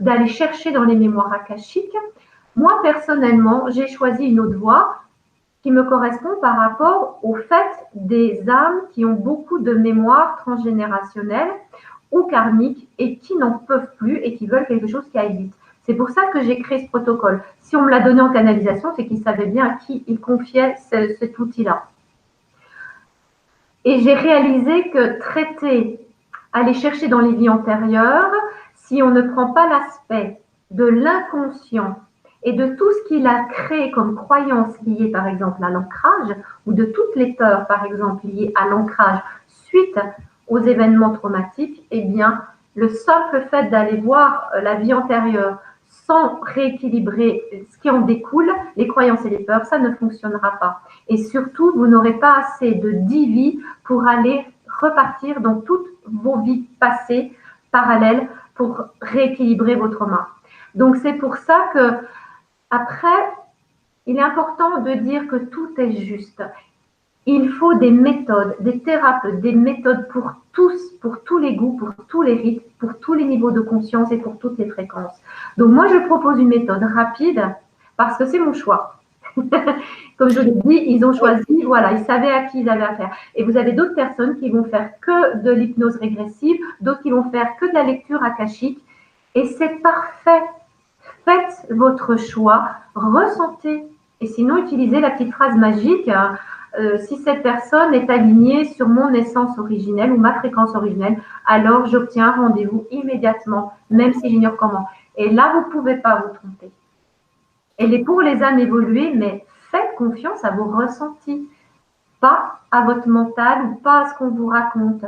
d'aller chercher dans les mémoires akashiques. Moi, personnellement, j'ai choisi une autre voie qui me correspond par rapport au fait des âmes qui ont beaucoup de mémoire transgénérationnelle ou karmique et qui n'en peuvent plus et qui veulent quelque chose qui aille vite. C'est pour ça que j'ai créé ce protocole. Si on me l'a donné en canalisation, c'est qu'il savait bien à qui il confiait cet outil-là. Et j'ai réalisé que traiter, aller chercher dans les vies antérieures, si on ne prend pas l'aspect de l'inconscient et de tout ce qu'il a créé comme croyance liée par exemple à l'ancrage, ou de toutes les peurs par exemple liées à l'ancrage suite aux événements traumatiques, eh bien le simple fait d'aller voir la vie antérieure sans rééquilibrer ce qui en découle, les croyances et les peurs, ça ne fonctionnera pas. Et surtout, vous n'aurez pas assez de 10 vies pour aller repartir dans toutes vos vies passées parallèles pour rééquilibrer vos traumas. Donc c'est pour ça que après, il est important de dire que tout est juste. Il faut des méthodes, des thérapeutes, des méthodes pour tous les goûts, pour tous les rythmes, pour tous les niveaux de conscience et pour toutes les fréquences. Donc moi, je propose une méthode rapide parce que c'est mon choix. Comme je l'ai dit, ils ont choisi, voilà, ils savaient à qui ils avaient affaire. Et vous avez d'autres personnes qui vont faire que de l'hypnose régressive, d'autres qui vont faire que de la lecture akashique. Et c'est parfait. Faites votre choix, ressentez. Et sinon, utilisez la petite phrase magique. Si cette personne est alignée sur mon essence originelle ou ma fréquence originelle, alors j'obtiens un rendez-vous immédiatement, même si j'ignore comment. Et là, vous ne pouvez pas vous tromper. Elle est pour les âmes évoluées, mais faites confiance à vos ressentis, pas à votre mental ou pas à ce qu'on vous raconte.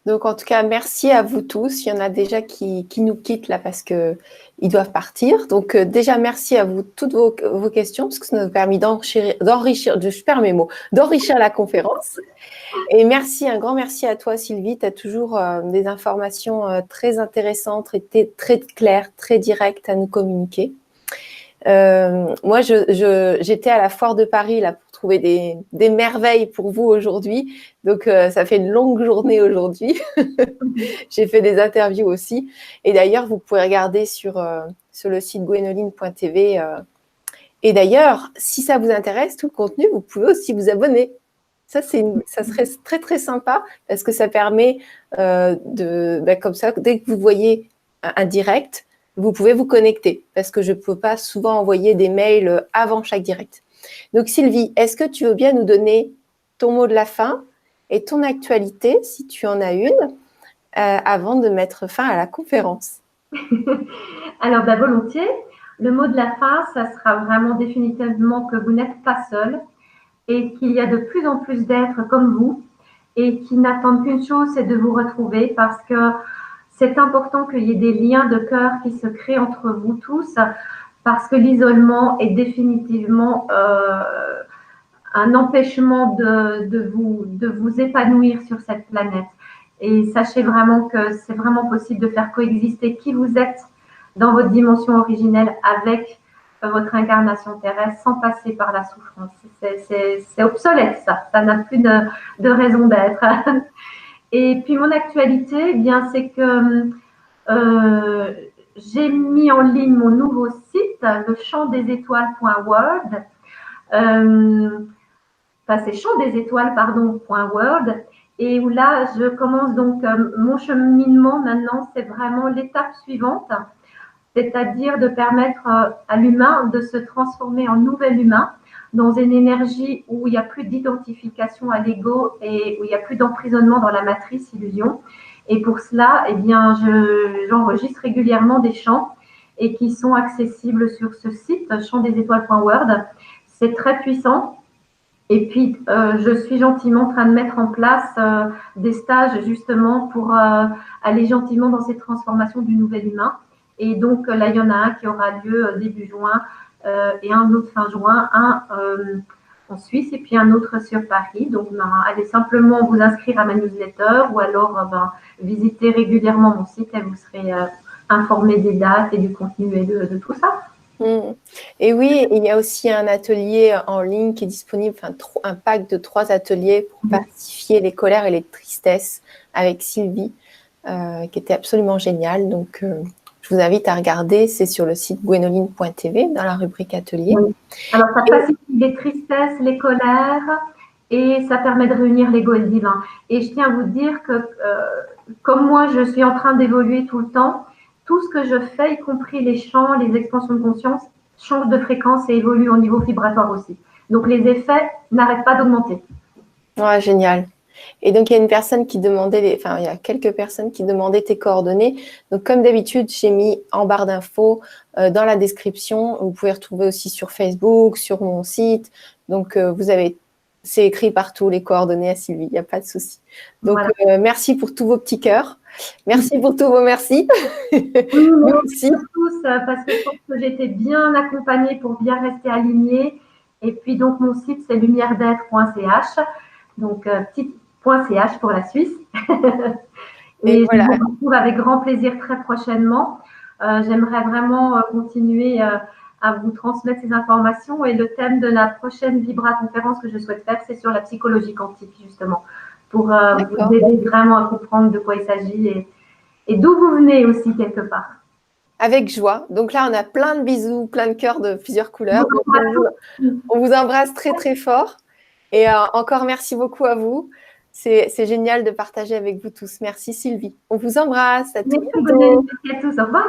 Donc, en tout cas, merci à vous tous. Il y en a déjà qui nous quittent là parce qu'ils doivent partir. Donc, déjà, merci à vous toutes vos questions parce que ça nous a permis d'enrichir la conférence. Et merci, un grand merci à toi, Sylvie. Tu as toujours des informations très intéressantes, très claires, très directes à nous communiquer. Moi, j'étais à la Foire de Paris là pour trouver des merveilles pour vous aujourd'hui. Donc, ça fait une longue journée aujourd'hui. J'ai fait des interviews aussi. Et d'ailleurs, vous pouvez regarder sur le site gwénoline.tv. Et d'ailleurs, si ça vous intéresse, tout le contenu, vous pouvez aussi vous abonner. Ça serait très, très sympa parce que ça permet comme ça, dès que vous voyez un direct, vous pouvez vous connecter parce que je ne peux pas souvent envoyer des mails avant chaque direct. Donc Sylvie, est-ce que tu veux bien nous donner ton mot de la fin et ton actualité, si tu en as une, avant de mettre fin à la conférence? Alors, volontiers. Le mot de la fin, ça sera vraiment définitivement que vous n'êtes pas seul et qu'il y a de plus en plus d'êtres comme vous et qui n'attendent qu'une chose, c'est de vous retrouver parce que c'est important qu'il y ait des liens de cœur qui se créent entre vous tous parce que l'isolement est définitivement un empêchement de vous épanouir sur cette planète. Et sachez vraiment que c'est vraiment possible de faire coexister qui vous êtes dans votre dimension originelle avec votre incarnation terrestre sans passer par la souffrance. C'est obsolète ça, ça n'a plus de raison d'être. Et puis mon actualité, eh bien c'est que j'ai mis en ligne mon nouveau site, le champ-des-étoiles.world. C'est champ-des-étoiles, pardon, .world, et où là, je commence donc mon cheminement maintenant, c'est vraiment l'étape suivante, c'est-à-dire de permettre à l'humain de se transformer en nouvel humain dans une énergie où il n'y a plus d'identification à l'ego et où il n'y a plus d'emprisonnement dans la matrice illusion. Et pour cela, eh bien, j'enregistre régulièrement des chants et qui sont accessibles sur ce site, champ-des-étoiles.world. C'est très puissant. Et puis, je suis gentiment en train de mettre en place des stages justement pour aller gentiment dans cette transformation du nouvel humain. Et donc, là, il y en a un qui aura lieu début juin et un autre fin juin, un en Suisse et puis un autre sur Paris. Donc, allez simplement vous inscrire à ma newsletter ou alors visiter régulièrement mon site et vous serez informé des dates et du contenu et de tout ça. Et oui, il y a aussi un atelier en ligne qui est disponible, un pack de 3 ateliers pour pacifier les colères et les tristesses avec Sylvie, qui était absolument génial. Donc, je vous invite à regarder, c'est sur le site gwénoline.tv dans la rubrique atelier. Oui. Alors, ça pacifie les tristesses, les colères et ça permet de réunir l'ego et le divin. Et je tiens à vous dire que comme moi, je suis en train d'évoluer tout le temps, tout ce que je fais, y compris les chants, les expansions de conscience, change de fréquence et évolue au niveau vibratoire aussi. Donc, les effets n'arrêtent pas d'augmenter. Ouais, génial. Et donc, il y a une personne qui demandait, il y a quelques personnes qui demandaient tes coordonnées. Donc, comme d'habitude, j'ai mis en barre d'infos dans la description. Vous pouvez retrouver aussi sur Facebook, sur mon site. Donc, c'est écrit partout les coordonnées à Sylvie. Il n'y a pas de souci. Donc, voilà. Merci pour tous vos petits cœurs. Merci pour tous vos merci. Oui, merci à tous parce que je pense que j'ai été bien accompagnée pour bien rester alignée. Et puis, donc, mon site, c'est lumièredêtre.ch. Donc, petit .ch pour la Suisse. Et voilà. Je vous retrouve avec grand plaisir très prochainement. J'aimerais vraiment continuer à vous transmettre ces informations. Et le thème de la prochaine Vibra conférence que je souhaite faire, c'est sur la psychologie quantique, justement, pour vous aider vraiment à comprendre de quoi il s'agit et d'où vous venez aussi, quelque part. Avec joie. Donc là, on a plein de bisous, plein de cœurs de plusieurs couleurs. On vous embrasse très, très fort. Et encore merci beaucoup à vous. C'est génial de partager avec vous tous. Merci Sylvie. On vous embrasse. À très bientôt. Merci à tous. Au revoir.